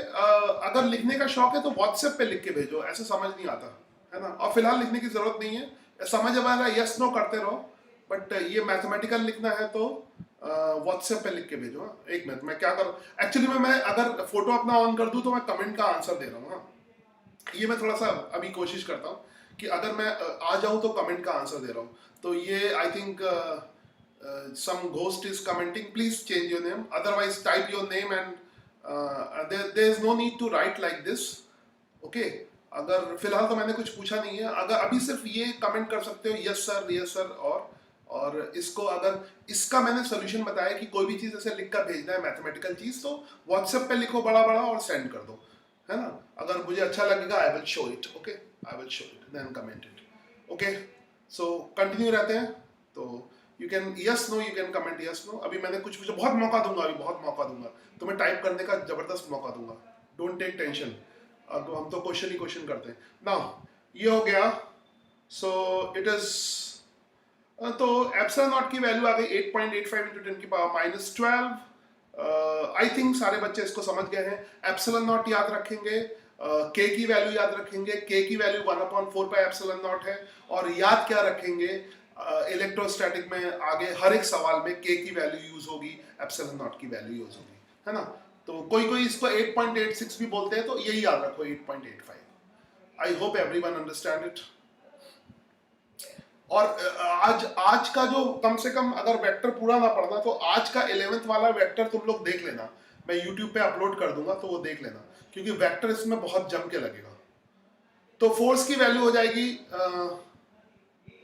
अगर लिखने का शौक है तो व्हाट्सएप पे लिख के भेजो, ऐसे समझ नहीं आता, है ना। और फिलहाल लिखने की जरूरत नहीं है, समझ आ रहा है, यस नो करते रहो, बट ये मैथमेटिकल लिखना है तो व्हाट्सएप पे लिख के भेजो। एक मिनट, मैं क्या करूँ, एक्चुअली मैं अगर फोटो अपना ऑन कर दूं तो मैं कमेंट का आंसर दे रहा हूँ। हाँ, ये मैं थोड़ा सा अभी कोशिश करता हूँ कि अगर मैं आ जाऊँ तो कमेंट का आंसर दे रहा हूँ। तो ये I think some ghost is commenting, please change your name, otherwise type your name, and there is no need to write like this, okay। अगर फिलहाल तो मैंने कुछ पूछा नहीं है, अगर अभी सिर्फ ये कमेंट कर सकते हो यस सर, और इसको, अगर इसका मैंने सोल्यूशन बताया कि कोई भी चीज़ ऐसे लिख कर भेजना है मैथमेटिकल चीज़, तो व्हाट्सएप पे लिखो बड़ा और सेंड कर दो, है ना। अगर मुझे अच्छा लगेगा I will show it, okay, I will show it, then comment it, okay. So continue रहते हैं, तो you can yes no, you can comment yes no. अभी मैंने कुछ पूछा, बहुत मौका दूंगा, अभी बहुत मौका दूंगा, तुम्हें टाइप करने का जबरदस्त मौका दूंगा, डोंट टेक टेंशन। अब हम तो क्वेश्चन ही क्वेश्चन करते हैं ना। ये हो गया, सो इट इज, तो एप्सिलॉन नॉट की वैल्यू आ गई 8.85 इंटू 10 की पावर -12। आई थिंक सारे बच्चे इसको समझ गए हैं। एप्सिलॉन नॉट याद रखेंगे, के की वैल्यू याद रखेंगे, के की वैल्यू 1/4 पाई एप्सिलॉन नॉट है, और याद क्या रखेंगे, इलेक्ट्रोस्टैटिक में आगे हर एक सवाल में के की वैल्यू यूज होगी, एप्सिलॉन नॉट की वैल्यू यूज होगी, है ना। तो कोई कोई इसको 8.86 भी बोलते हैं, तो यही याद रखो 8.85। I hope everyone understand it. और आज का जो कम से कम अगर वेक्टर पूरा ना पढ़ना तो आज का 11th वाला वेक्टर तुम लोग देख लेना, मैं यूट्यूब पे अपलोड कर दूंगा तो वो देख लेना, क्योंकि वेक्टर इसमें बहुत जम के लगेगा। तो फोर्स की वैल्यू हो जाएगी,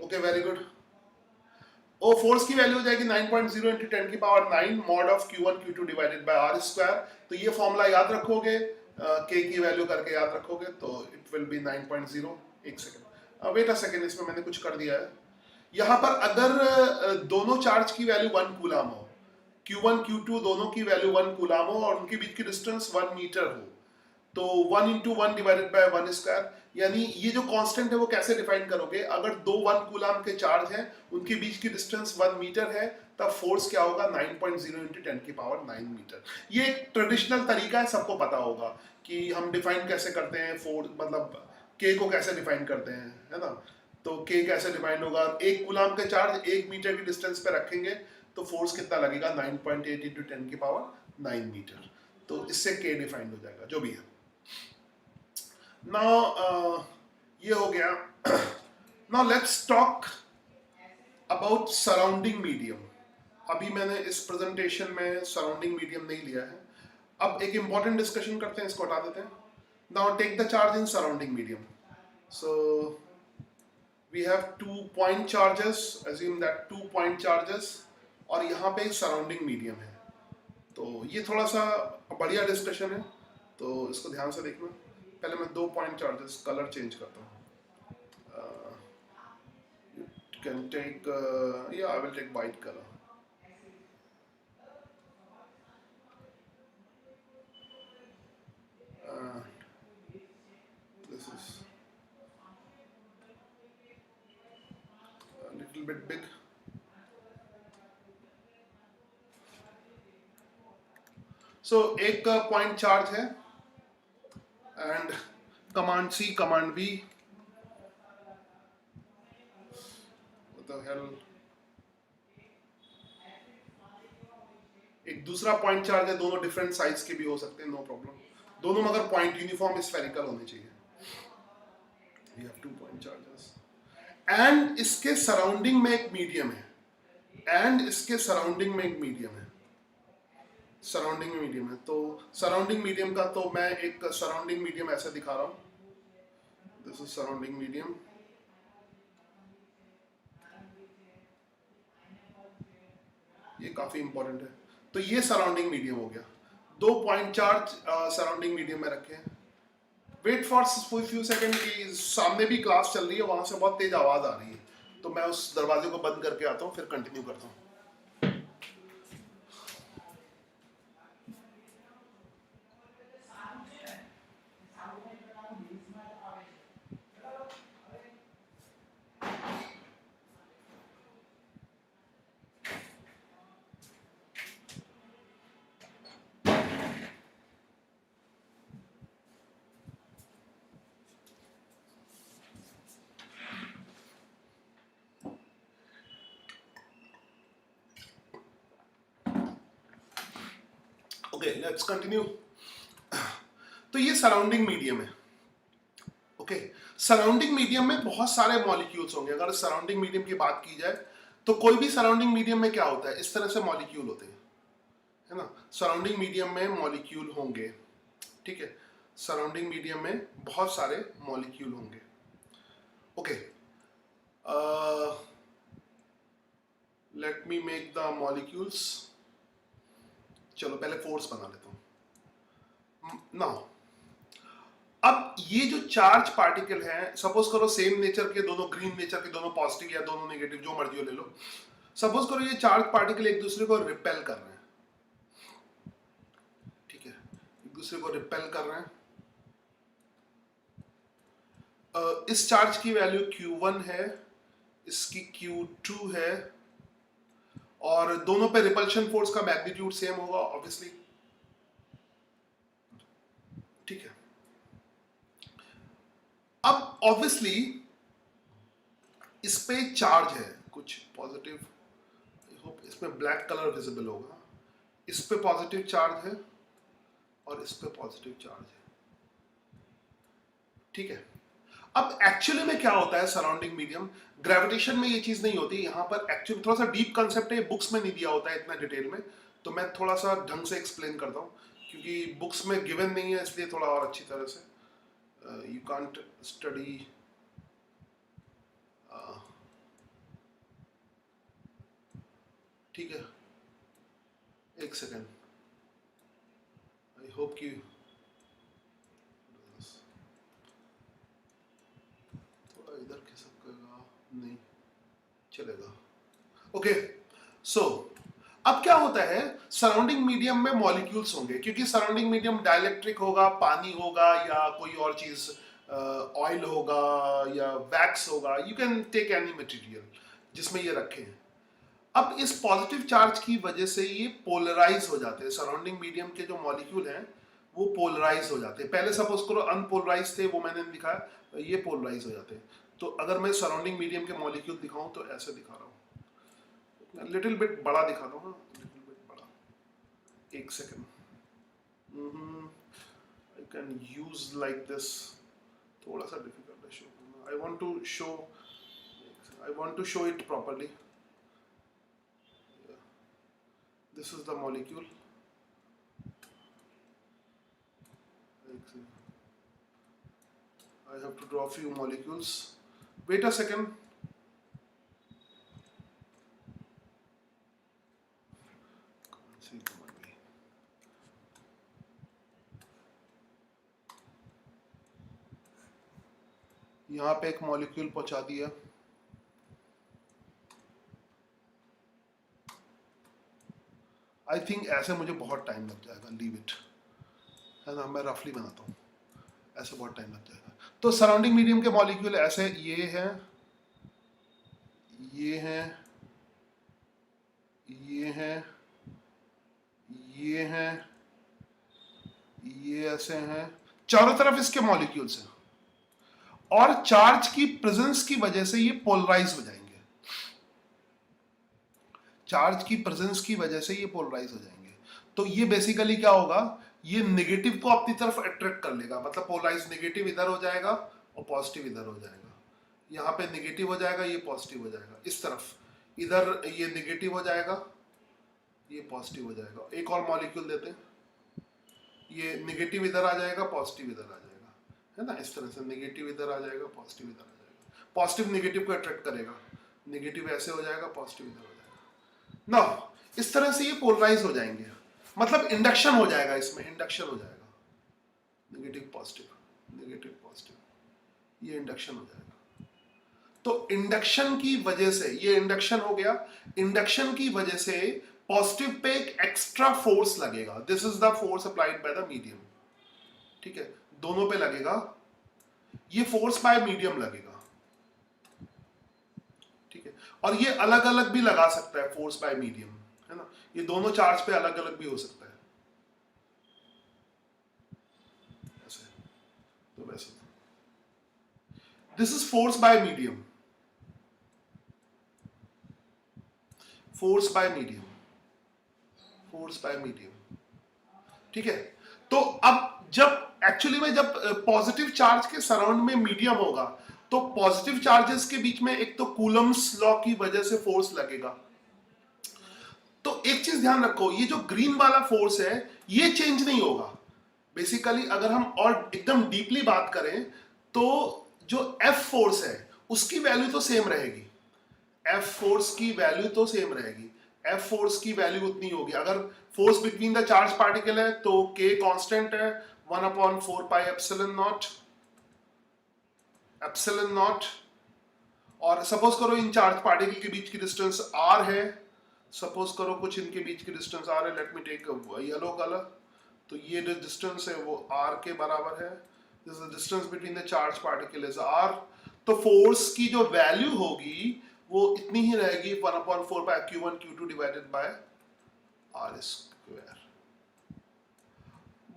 okay very good, oh force की वैल्यू हो जाएगी 9.0 इंटू 10 की power 9 mod of Q1 Q2 divided by R square. तो ये फॉर्मूला याद रखोगे, K की वैल्यू करके याद रखोगे, तो इट विल बी 9.0। एक सेकेंड, वेट अ सेकेंड, इसमें मैंने कुछ कर दिया है। यहाँ पर अगर दोनों चार्ज की वैल्यू 1 कूलाम हो, Q1 Q2 दोनों की वैल्यू 1 कूलाम हो और उनके बीच की डिस्टेंस 1 मीटर हो, तो 1 इंटू 1 डिवाइडेड बाय 1 स्क्वायर। यानी ये जो कांस्टेंट है वो कैसे डिफाइन करोगे, अगर दो 1 कूलाम के चार्ज हैं, उनके बीच की डिस्टेंस 1 मीटर है, तब फोर्स क्या होगा 9.0 इंटू 10 की पावर 9 मीटर। ये एक ट्रेडिशनल तरीका है, सबको पता होगा कि हम डिफाइन कैसे करते हैं फोर्स, मतलब के को कैसे डिफाइन करते हैं, है ना। तो के कैसे डिफाइन होगा, एक कूलाम के चार्ज 1 मीटर की डिस्टेंस पे रखेंगे तो फोर्स कितना लगेगा 9.8 इंटू 10 की पावर 9 मीटर। तो इससे के डिफाइन हो जाएगा, जो भी है। Now ये हो गया। Now let's talk about surrounding medium। अभी मैंने इस प्रेजेंटेशन में सराउंडिंग मीडियम नहीं लिया है। अब एक इंपॉर्टेंट डिस्कशन करते हैं, इसको हटा देते हैं। Now take the charge in surrounding medium। So we have 2 point charges, assume that 2 point charges, और यहाँ पे सराउंडिंग मीडियम है। तो ये थोड़ा सा बढ़िया डिस्कशन है, तो इसको ध्यान से देखना। पहले मैं 2 पॉइंट चार्जेस, कलर चेंज करता हूँ। You can take, yeah, I will take white color। This is a little bit big। So एक पॉइंट चार्ज है and command C, command V, what the hell, एक दूसरा पॉइंट चार्ज है, दोनों different size के भी हो सकते हैं, नो प्रॉब्लम, दोनों मगर पॉइंट यूनिफॉर्म स्फेरिकल होने चाहिए। We have 2 point charges and इसके सराउंडिंग में एक मीडियम है, एंड इसके सराउंडिंग में एक मीडियम है, सराउंडिंग में मीडियम है। तो सराउंडिंग मीडियम का तो मैं एक सराउंडिंग मीडियम ऐसे दिखा रहा हूं, दिस इज सराउंडिंग मीडियम। ये काफी इंपॉर्टेंट है। तो ये सराउंडिंग मीडियम हो गया, 2 पॉइंट चार्ज सराउंडिंग मीडियम में रखे हैं। वेट फॉर फ्यू सेकंड की सामने भी क्लास चल रही है, वहां से बहुत तेज आवाज आ रही है, तो मैं उस दरवाजे को बंद करके आता हूँ, फिर कंटिन्यू करता हूँ। Okay let's continue. तो ये सराउंडिंग मीडियम है। ओके, सराउंडिंग मीडियम में बहुत सारे मॉलिक्यूल्स होंगे। अगर सराउंडिंग मीडियम की बात की जाए तो कोई भी सराउंडिंग मीडियम में क्या होता है, इस तरह से मॉलिक्यूल होते हैं, है ना। सराउंडिंग मीडियम में मॉलिक्यूल होंगे, ठीक है, सराउंडिंग मीडियम में बहुत सारे मॉलिक्यूल होंगे। Okay, let me make the molecules. चलो पहले फोर्स बना लेता हूं। नाउ अब ये जो चार्ज पार्टिकल है, सपोज करो सेम नेचर के दोनों, ग्रीन नेचर के दोनों पॉजिटिव या दोनों नेगेटिव, जो मर्जी हो ले लो। सपोज करो ये चार्ज पार्टिकल एक दूसरे को रिपेल कर रहे हैं, ठीक है, एक दूसरे को रिपेल कर रहे हैं। इस चार्ज की वैल्यू Q1 है, इसकी Q2 है, और दोनों पे रिपल्शन फोर्स का मैग्नीट्यूड सेम होगा ऑब्वियसली, ठीक है। अब ऑब्वियसली इस पे चार्ज है कुछ पॉजिटिव, आई होप इसमें ब्लैक कलर विजिबल होगा। इस पे पॉजिटिव चार्ज है और इस पे पॉजिटिव चार्ज है। ठीक है, अब एक्चुअली में क्या होता है सराउंडिंग मीडियम, ग्रेविटेशन में ये चीज नहीं होती। यहाँ पर एक्चुअली थोड़ा सा डीप कंसेप्ट है, बुक्स में नहीं दिया होता है इतना डिटेल में, तो मैं थोड़ा सा ढंग से एक्सप्लेन करता हूँ, क्योंकि बुक्स में गिवन नहीं है, इसलिए थोड़ा और अच्छी तरह से यू कांट स्टडी। ठीक है, एक सेकेंड, आई होप कि थोड़ा इधर खिसकेगा, नहीं चलेगा। ओके, सो अब क्या होता है, सराउंडिंग मीडियम में मॉलिक्यूल्स होंगे, क्योंकि सराउंडिंग मीडियम डाइलेक्ट्रिक होगा, पानी होगा या कोई और चीज, ऑयल होगा या वैक्स होगा, you can take any material जिसमें ये रखे हैं। अब इस पॉजिटिव चार्ज की वजह से ये पोलराइज हो जाते हैं, सराउंडिंग मीडियम के जो मॉलिक्यूल हैं वो पोलराइज हो जाते हैं। पहले सपोज करो अनपोलराइज थे, वो मैंने दिखाया, ये पोलराइज हो जाते हैं। तो अगर मैं सराउंडिंग मीडियम के मॉलिक्यूल दिखाऊं तो ऐसे दिखा रहा हूँ, लिटिल बिट बड़ा दिखाता हूँ, लिटिल बिट बड़ा, एक second, I can use like this, थोड़ा सा डिफिकल्ट है शो करना, I want to show it properly. This is the molecule. I have to draw a few molecules. Wait a second. यहाँ पे एक मॉलिक्यूल पहुंचा दिया, आई थिंक ऐसे मुझे बहुत टाइम लग जाएगा, लीव इट, है ना, मैं रफली बनाता हूँ, ऐसे बहुत टाइम लग जाएगा। तो सराउंडिंग मीडियम के मॉलिक्यूल ऐसे ये हैं, ये हैं, ये हैं, ये हैं, ये ऐसे हैं, चारों तरफ इसके मॉलिक्यूल्स हैं, और चार्ज की प्रेजेंस की वजह से ये पोलराइज हो जाएंगे, चार्ज की प्रेजेंस की वजह से ये पोलराइज हो जाएंगे। तो ये बेसिकली क्या होगा, ये नेगेटिव को अपनी तरफ अट्रैक्ट कर लेगा, मतलब पोलराइज नेगेटिव इधर हो जाएगा और पॉजिटिव इधर हो जाएगा, यहाँ पे नेगेटिव हो जाएगा, ये पॉजिटिव हो जाएगा, इस तरफ इधर ये नेगेटिव हो जाएगा, ये पॉजिटिव हो जाएगा। एक और मॉलिक्यूल देते हैं, ये नेगेटिव इधर आ जाएगा, पॉजिटिव इधर आ जाएगा, है ना, इस तरह से नेगेटिव इधर आ जाएगा, पॉजिटिव इधर आ जाएगा, पॉजिटिव नेगेटिव को अट्रैक्ट करेगा, नेगेटिव ऐसे हो जाएगा, पॉजिटिव इधर हो जाएगा ना, इस तरह से ये पोलराइज हो जाएंगे, मतलब इंडक्शन हो जाएगा, इसमें इंडक्शन हो जाएगा, नेगेटिव पॉजिटिव, ये इंडक्शन हो जाएगा। तो इंडक्शन की वजह से ये इंडक्शन हो गया, इंडक्शन की वजह से पॉजिटिव पे एक एक्स्ट्रा फोर्स लगेगा, this is the force applied by the medium, ठीक है, दोनों पे लगेगा, ये फोर्स बाय मीडियम लगेगा, ठीक है, और ये अलग अलग भी लगा सकता है फोर्स बाय मीडियम, है ना, ये दोनों चार्ज पे अलग अलग भी हो सकता है, ऐसे, तो वैसे this is force by medium, force by medium, force by medium, ठीक है। तो अब जब एक्चुअली में जब पॉजिटिव चार्ज के सराउंड में मीडियम होगा, तो पॉजिटिव चार्जेस के बीच में एक तो कूलम्स लॉ की वजह से फोर्स लगेगा। तो एक चीज ध्यान रखो, ये जो ग्रीन वाला फोर्स है ये चेंज नहीं होगा। बेसिकली अगर हम और एकदम डीपली बात करें तो जो एफ फोर्स है उसकी वैल्यू तो सेम रहेगी, एफ फोर्स की वैल्यू तो सेम रहेगी, एफ फोर्स की वैल्यू उतनी होगी। अगर force between the charge particle है तो के कांस्टेंट है 1/4 पाई एप्सिलॉन नॉट, और सपोज करो इन चार्ज पार्टिकल के बीच की डिस्टेंस आर है, सपोज करो कुछ इनके बीच की डिस्टेंस आर है, let me take yellow colour, तो ये जो डिस्टेंस है वो आर के बराबर है, this is the distance between the charge particle is r. तो फोर्स की जो वैल्यू होगी वो इतनी ही रहेगी 1/4 pi Q1 Q2 divided by r square.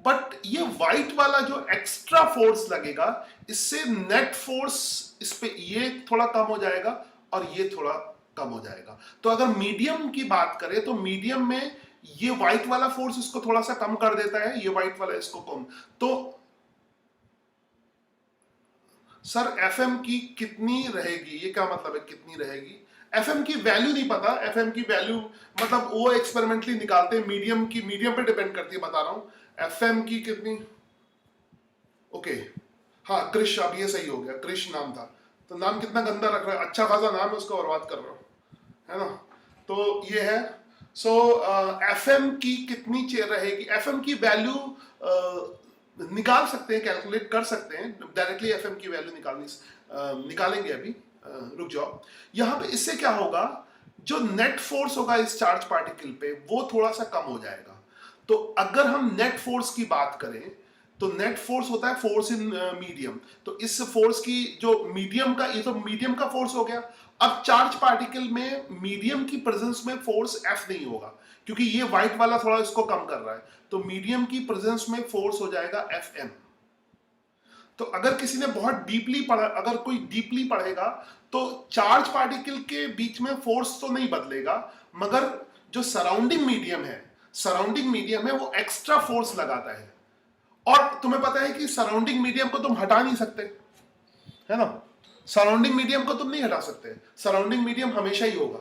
But ये व्हाइट वाला जो एक्स्ट्रा फोर्स लगेगा इससे नेट फोर्स इस पे ये थोड़ा कम हो जाएगा और ये थोड़ा कम हो जाएगा। तो अगर मीडियम की बात करें तो मीडियम में ये व्हाइट वाला फोर्स इसको थोड़ा सा कम कर देता है, ये व्हाइट वाला इसको कम। तो सर एफएम की कितनी रहेगी, ये क्या मतलब है कितनी रहेगी? एफएम की वैल्यू नहीं पता, एफएम की वैल्यू मतलब वो एक्सपेरिमेंटली निकालते हैं, मीडियम की, मीडियम पे डिपेंड करती है, बता रहा हूं एफएम की कितनी। ओके हाँ क्रिश, अब ये सही हो गया, क्रिश नाम था। तो नाम कितना गंदा रख रहा है, अच्छा खासा नाम है, उसको बर्बाद कर रहा हूँ, है ना। तो ये है। सो एफएम की कितनी रहेगी, एफएम की वैल्यू निकाल सकते हैं, कैलकुलेट कर सकते हैं डायरेक्टली, एफएम की वैल्यू निकालेंगे अभी, रुक जाओ। यहाँ पे इससे क्या होगा, जो नेट फोर्स होगा इस चार्ज पार्टिकल पे वो थोड़ा सा कम हो जाएगा। तो अगर हम नेट फोर्स की बात करें तो नेट फोर्स होता है फोर्स इन मीडियम। तो इस फोर्स की जो मीडियम का, ये तो मीडियम का फोर्स हो गया। अब चार्ज पार्टिकल में मीडियम की प्रेजेंस में फोर्स एफ नहीं होगा, क्योंकि ये व्हाइट वाला थोड़ा इसको कम कर रहा है। तो मीडियम की प्रेजेंस में फोर्स हो जाएगा एफ एम। तो अगर किसी ने बहुत डीपली पढ़ा, अगर कोई डीपली पढ़ेगा तो चार्ज पार्टिकल के बीच में फोर्स तो नहीं बदलेगा, मगर जो सराउंडिंग मीडियम है वो एक्स्ट्रा फोर्स लगाता है। और तुम्हें पता है कि सराउंडिंग मीडियम को तुम हटा नहीं सकते, है ना। सराउंडिंग मीडियम को तुम नहीं हटा सकते, सराउंडिंग मीडियम हमेशा ही होगा।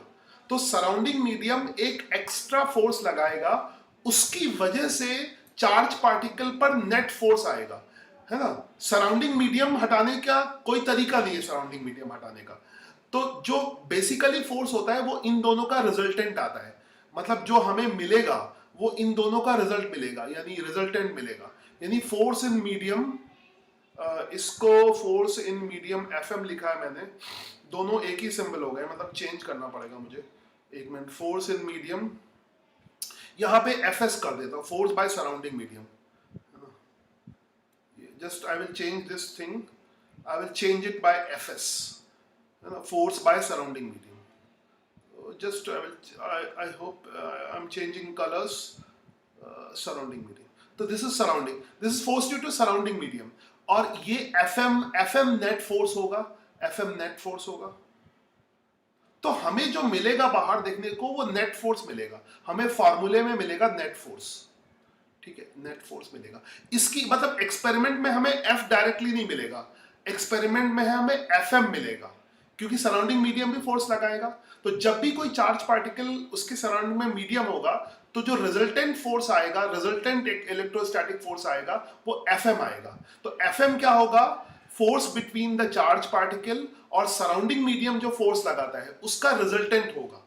तो सराउंडिंग मीडियम एक एक्स्ट्रा फोर्स लगाएगा, उसकी वजह से चार्ज पार्टिकल पर नेट फोर्स आएगा, है ना। सराउंडिंग मीडियम हटाने का कोई तरीका नहीं है, सराउंडिंग मीडियम हटाने का। तो जो बेसिकली फोर्स होता है वो इन दोनों का रिजल्टेंट आता है, मतलब जो हमें मिलेगा वो इन दोनों का रिजल्ट मिलेगा, यानी रिजल्टेंट मिलेगा। यानी फोर्स इन मीडियम, इसको फोर्स इन मीडियम एफएम लिखा है मैंने, दोनों एक ही सिंबल हो गए, मतलब चेंज करना पड़ेगा मुझे, एक मिनट। फोर्स इन मीडियम, यहां पे एफएस कर देता हूं, force by surrounding medium. Just I will change this thing, I will change it by FS, force by surrounding medium. Just I hope I'm changing colors, surrounding medium. So this is surrounding, this is force due to surrounding medium, और ये FM net force होगा, FM net force होगा। तो हमें जो मिलेगा बाहर देखने को वो नेट फोर्स मिलेगा, हमें फॉर्मूले में मिलेगा नेट फोर्स, ठीक है, नेट फोर्स मिलेगा। इसकी मतलब एक्सपेरिमेंट में हमें एफ डायरेक्टली नहीं मिलेगा, एक्सपेरिमेंट में हमें एफएम मिलेगा, क्योंकि सराउंडिंग मीडियम भी फोर्स लगाएगा। तो जब भी कोई चार्ज पार्टिकल उसके सराउंडिंग में मीडियम होगा तो जो रिजल्टेंट फोर्स आएगा, रिजल्टेंट इलेक्ट्रोस्टैटिक फोर्स आएगा, वो एफएम आएगा। तो एफएम क्या होगा, force between the charge particle और सराउंडिंग मीडियम जो फोर्स लगाता है उसका रिजल्टेंट होगा,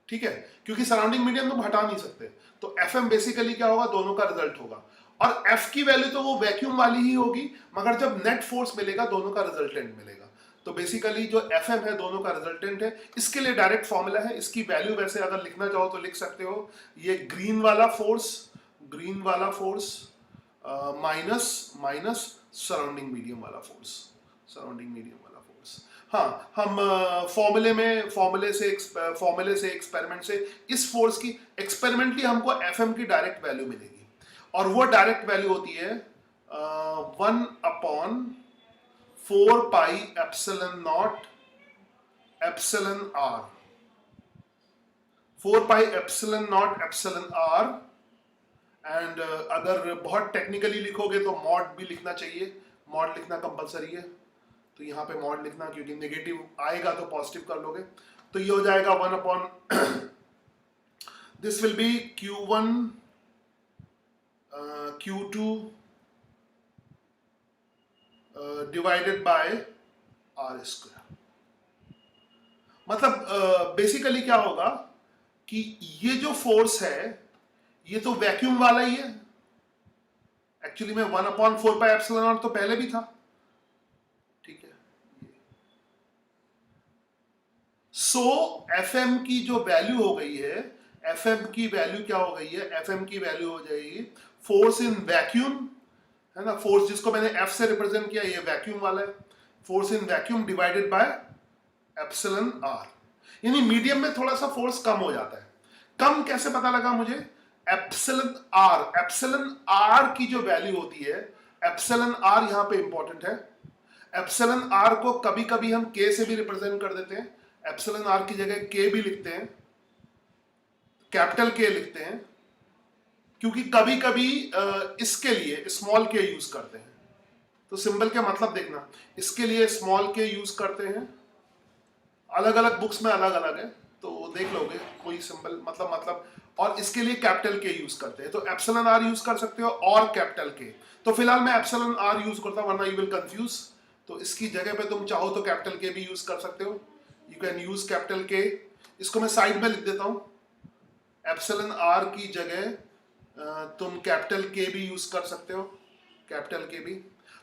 ठीक है, क्योंकि सराउंडिंग मीडियम तुम हटा नहीं सकते। तो एफएम बेसिकली क्या होगा, दोनों का रिजल्ट होगा। और एफ की वैल्यू तो वो वैक्यूम वाली ही होगी, मगर जब नेट फोर्स मिलेगा दोनों का रिजल्टेंट मिलेगा। तो बेसिकली जो एफएम है दोनों का रिजल्टेंट है। इसके लिए डायरेक्ट फॉर्मूला है, इसकी वैल्यू वैसे अगर लिखना चाहो तो लिख सकते हो, ये ग्रीन वाला फोर्स माइनस सराउंडिंग मीडियम वाला फोर्स, हाँ, हम फॉर्मूले से एक्सपेरिमेंट से इस फोर्स की एक्सपेरिमेंटली हमको एफएम की डायरेक्ट वैल्यू मिलेगी, और वो डायरेक्ट वैल्यू होती है 1/4 pi epsilon not epsilon r, 4 pi epsilon not epsilon r. And अगर बहुत टेक्निकली लिखोगे तो मॉड भी लिखना चाहिए, मॉड लिखना कंपलसरी है। तो यहाँ पे मॉड लिखना, क्योंकि नेगेटिव आएगा तो पॉजिटिव कर लोगे। तो ये हो जाएगा 1/, this will be Q1 Q2 divided by R square. मतलब बेसिकली क्या होगा कि ये जो फोर्स है ये तो वैक्यूम वाला ही है, एक्चुअली में 1/4 पाई एप्सिलॉन नॉट तो पहले भी था, ठीक है। सो एफएम की जो वैल्यू हो गई है, एफएम की वैल्यू क्या हो गई है, एफएम की वैल्यू हो जाएगी फोर्स इन वैक्यूम, है ना, फोर्स जिसको मैंने एफ से रिप्रेजेंट किया, ये वैक्यूम वाला है, force in vacuum divided by epsilon r. यानी मीडियम में थोड़ा सा फोर्स कम हो जाता है। कम कैसे पता लगा मुझे, एप्सिलॉन आर की जो वैल्यू होती है, एप्सिलॉन आर यहां पे इंपॉर्टेंट है। एप्सिलॉन आर को कभी कभी हम के से भी रिप्रेजेंट कर देते हैं, एप्सिलॉन आर की जगह के भी लिखते हैं, कैपिटल के लिखते हैं, क्योंकि कभी कभी इसके लिए स्मॉल के यूज करते हैं, तो सिंबल के मतलब देखना, इसके लिए स्मॉल के यूज करते हैं, अलग अलग बुक्स में अलग अलग है, तो देख लोगे कोई सिंबल मतलब और इसके लिए कैपिटल के यूज करते हैं, तो एप्सिलॉन आर यूज कर सकते हो और कैपिटल के। तो फिलहाल मैं एप्सिलॉन आर यूज करता हूं, वरना यू विल कंफ्यूज। तो इसकी जगह पे तुम चाहो तो कैपिटल के भी यूज कर सकते हो, यू कैन यूज कैपिटल के। इसको मैं साइड में लिख देता हूं, एप्सिलॉन आर की जगह तुम कैपिटल के भी यूज कर सकते हो, कैपिटल के भी।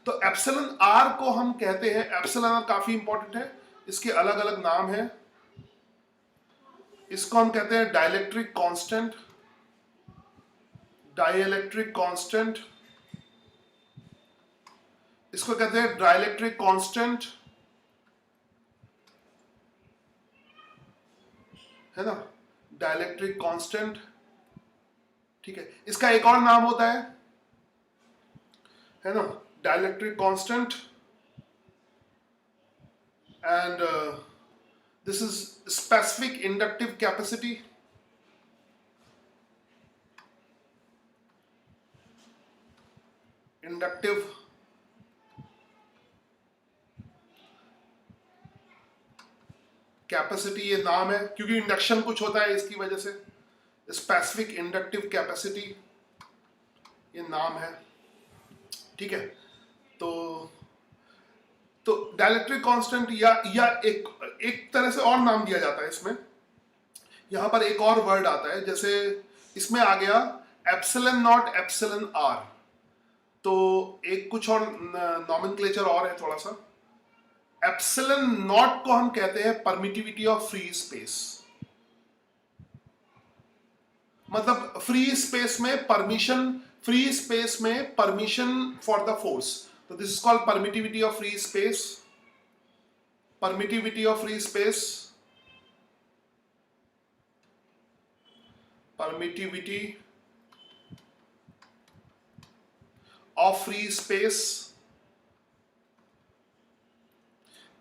तो एप्सिलॉन आर को हम कहते हैं, एप्सिलॉन आर काफी इंपॉर्टेंट है, इसके अलग अलग नाम है। इसको हम कहते हैं डाइलेक्ट्रिक कांस्टेंट, डाइलेक्ट्रिक कांस्टेंट, इसको कहते हैं डाइलेक्ट्रिक कांस्टेंट, है ना, डाइलेक्ट्रिक कांस्टेंट। ठीक है, इसका एक और नाम होता है ना, dielectric constant, and this is specific inductive capacity, inductive capacity, ये नाम है क्योंकि इंडक्शन कुछ होता है इसकी वजह से। स्पेसिफिक इंडक्टिव कैपेसिटी ये नाम है, ठीक है। तो डाइलेक्ट्रिक कांस्टेंट या एक तरह से और नाम दिया जाता है इसमें। यहां पर एक और वर्ड आता है, जैसे इसमें आ गया एप्सिलॉन नॉट एप्सिलॉन आर, तो एक कुछ और नॉमेनक्लेचर और है थोड़ा सा। एप्सिलॉन नॉट को हम कहते हैं परमिटिविटी ऑफ फ्री स्पेस, मतलब फ्री स्पेस में परमिशन, फ्री स्पेस में परमिशन फॉर द फोर्स, तो this is called permittivity of free space, permittivity of free space, permittivity of free space,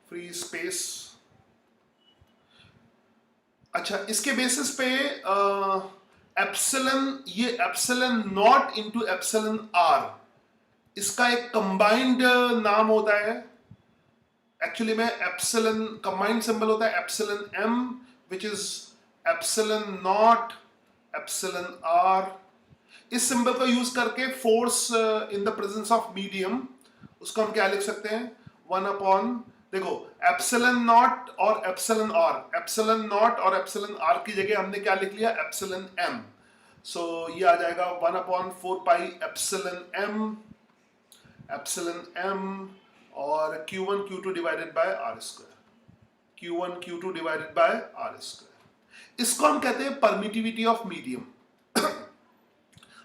free space. अच्छा, इसके बेसिस पे epsilon, ये epsilon not into epsilon r, इसका एक combined नाम होता है। एक्चुअली में एप्सिलॉन कंबाइंड सिंबल होता है epsilon m, which is epsilon not epsilon r. इस सिंबल को यूज करके force in the presence of medium, उसको हम क्या लिख सकते हैं, 1 अपॉन, देखो एप्सिलॉन नॉट और एप्सिलॉन आर, एप्सिलॉन नॉट और एप्सिलॉन आर की जगह हमने क्या लिख लिया, एप्सिलॉन एम। सो ये आ जाएगा 1 upon 4 pi epsilon m, epsilon m, और Q1 Q2 divided by r square, Q1 Q2 divided by r square. इसको हम कहते हैं परमिटिविटी ऑफ मीडियम।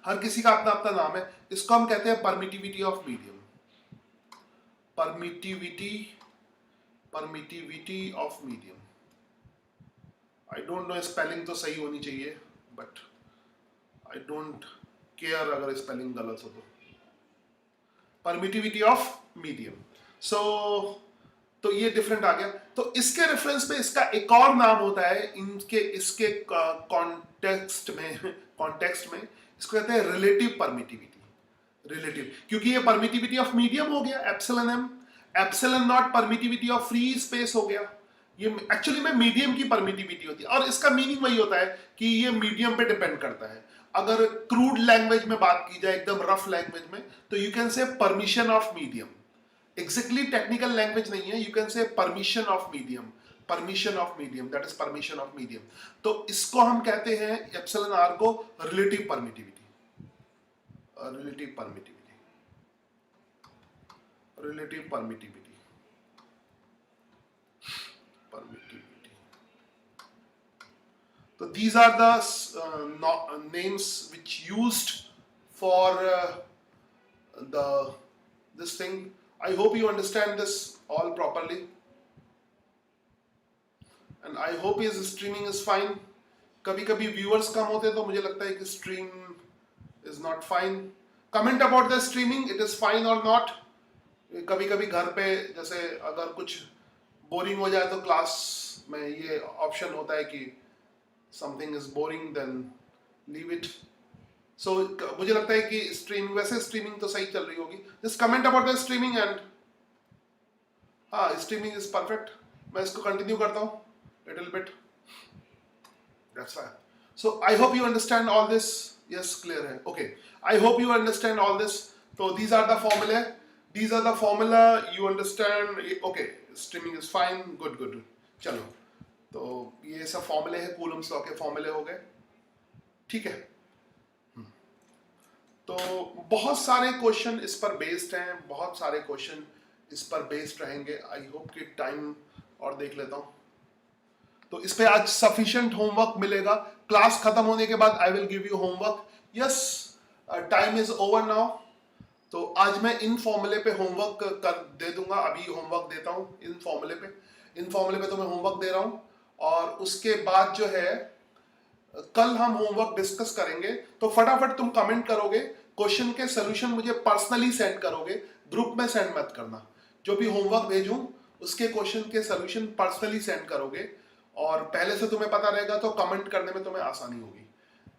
हर किसी का अपना अपना नाम है, इसको हम कहते हैं permittivity of medium, permittivity, permittivity of medium. I don't know, spelling तो सही होनी चाहिए, बट आई डोंट केयर अगर स्पेलिंग गलत हो तो। परमिटिविटी ऑफ मीडियम, सो तो ये डिफरेंट आ गया। तो इसके रेफरेंस पे इसका एक और नाम होता है, इसके कॉन्टेक्स्ट में इसको कहते हैं रिलेटिव परमिटिविटी। रिलेटिव, क्योंकि ये परमिटिविटी ऑफ मीडियम हो गया epsilon m, epsilon not permittivity of free space हो गया। ये एक्चुअली में मीडियम की परमिटिविटी होती है, और इसका मीनिंग वही होता है कि ये मीडियम पे डिपेंड करता है। अगर क्रूड लैंग्वेज में बात की जाए, एकदम रफ लैंग्वेज में, तो you can say permission of medium. Exactly technical language नहीं है, you can say permission of medium, permission of medium, that is permission of medium. तो इसको हम कहते हैं एप्सिलॉन आर को relative permittivity, relative permittivity, relative permittivity, permittivity. तो these are the names which used for this thing. I hope you understand this all properly, and I hope his streaming is fine. कभी कभी viewers कम होते हैं तो मुझे लगता है कि stream is not fine. Comment about the streaming, it is fine or not. कभी कभी घर पे जैसे अगर कुछ बोरिंग हो जाए तो क्लास में ये ऑप्शन होता है कि something is boring, then leave it. सो मुझे लगता है कि स्ट्रीमिंग, वैसे स्ट्रीमिंग तो सही चल रही होगी। Just comment about the streaming and हाँ, स्ट्रीमिंग इज परफेक्ट। मैं इसको कंटिन्यू करता हूँ little bit, that's fine. So I hope you understand all this. Yes, clear है, okay. I hope you understand all this. तो दीज आर द फॉर्मूले, these are the formula you understand, okay, streaming is fine, good good। चलो, तो ये सब फॉर्मूले हैं, Coulomb's law के फॉर्मूले हो गए, ठीक है। तो बहुत सारे क्वेश्चन इस पर बेस्ड हैं, बहुत सारे क्वेश्चन इस पर बेस्ड रहेंगे। आई होप कि टाइम और देख लेता हूँ, तो इस पे आज सफिशिएंट होमवर्क मिलेगा। क्लास खत्म होने के बाद I will give you homework. Yes, time is over now. तो आज मैं इन फॉर्मूले पे होमवर्क कर दे दूंगा, अभी होमवर्क देता हूँ इन फॉर्मूले पे तो मैं होमवर्क दे रहा हूँ। और उसके बाद जो है कल हम होमवर्क डिस्कस करेंगे। तो फटाफट तुम कमेंट करोगे, क्वेश्चन के सोल्यूशन मुझे पर्सनली सेंड करोगे, ग्रुप में सेंड मत करना। जो भी होमवर्क भेजूं उसके क्वेश्चन के सोल्यूशन पर्सनली सेंड करोगे, और पहले से तुम्हें पता रहेगा तो कमेंट करने में तुम्हें आसानी होगी।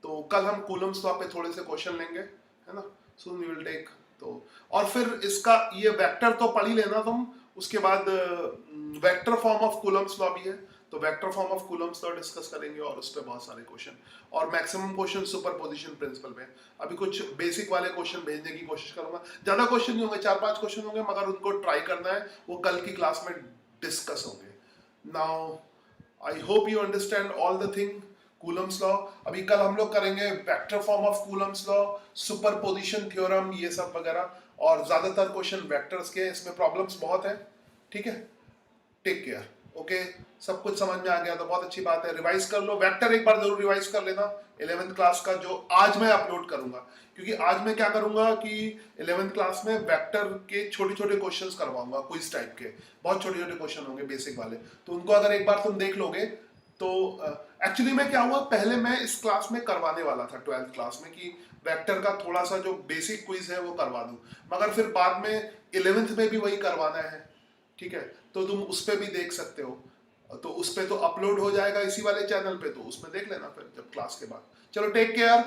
तो कल हम कूलम्स लॉ पे थोड़े से क्वेश्चन लेंगे, है ना। सो वी विल टेक, तो और फिर इसका ये वेक्टर तो पढ़ ही लेना तुम। उसके बाद vector form of Coulomb's law भी है, तो vector form of Coulomb's law discuss करेंगे, और उस पर बहुत सारे क्वेश्चन, और मैक्सिमम क्वेश्चन सुपरपोजिशन प्रिंसिपल पे। अभी कुछ बेसिक वाले क्वेश्चन भेजने की कोशिश करूंगा, ज्यादा क्वेश्चन नहीं होंगे, 4-5 क्वेश्चन होंगे, मगर उनको ट्राई करना है, वो कल की क्लास में डिस्कस होंगे। Now I hope you understand all the thing. Coulomb's law अभी कल हम लोग करेंगे, vector form of Coulomb's law, superposition theorem, ये सब वगैरह, और ज्यादातर क्वेश्चन वेक्टर्स के, इसमें प्रॉब्लम्स बहुत है, ठीक है। Take care, okay. सब कुछ समझ में आ गया तो बहुत अच्छी बात है। रिवाइज कर लो, वेक्टर एक बार जरूर रिवाइज कर लेना 11th क्लास का, जो आज मैं अपलोड करूंगा। क्योंकि आज मैं क्या करूंगा कि 11th क्लास में वेक्टर के छोटे छोटे क्वेश्चंस करवाऊंगा, क्विज टाइप के, बहुत छोटे छोटे क्वेश्चन होंगे बेसिक वाले। तो उनको अगर एक बार तुम देख लोगे तो एक्चुअली में क्या हुआ, पहले मैं इस क्लास में करवाने वाला था 12th क्लास में कि वेक्टर का थोड़ा सा जो बेसिक क्विज है वो करवा दूं, मगर फिर बाद में 11th में भी वही करवाना है, ठीक है। तो तुम उस पर भी देख सकते हो, तो उस पे तो अपलोड हो जाएगा इसी वाले चैनल पे, तो उसमें देख लेना फिर जब क्लास के बाद। चलो, टेक केयर।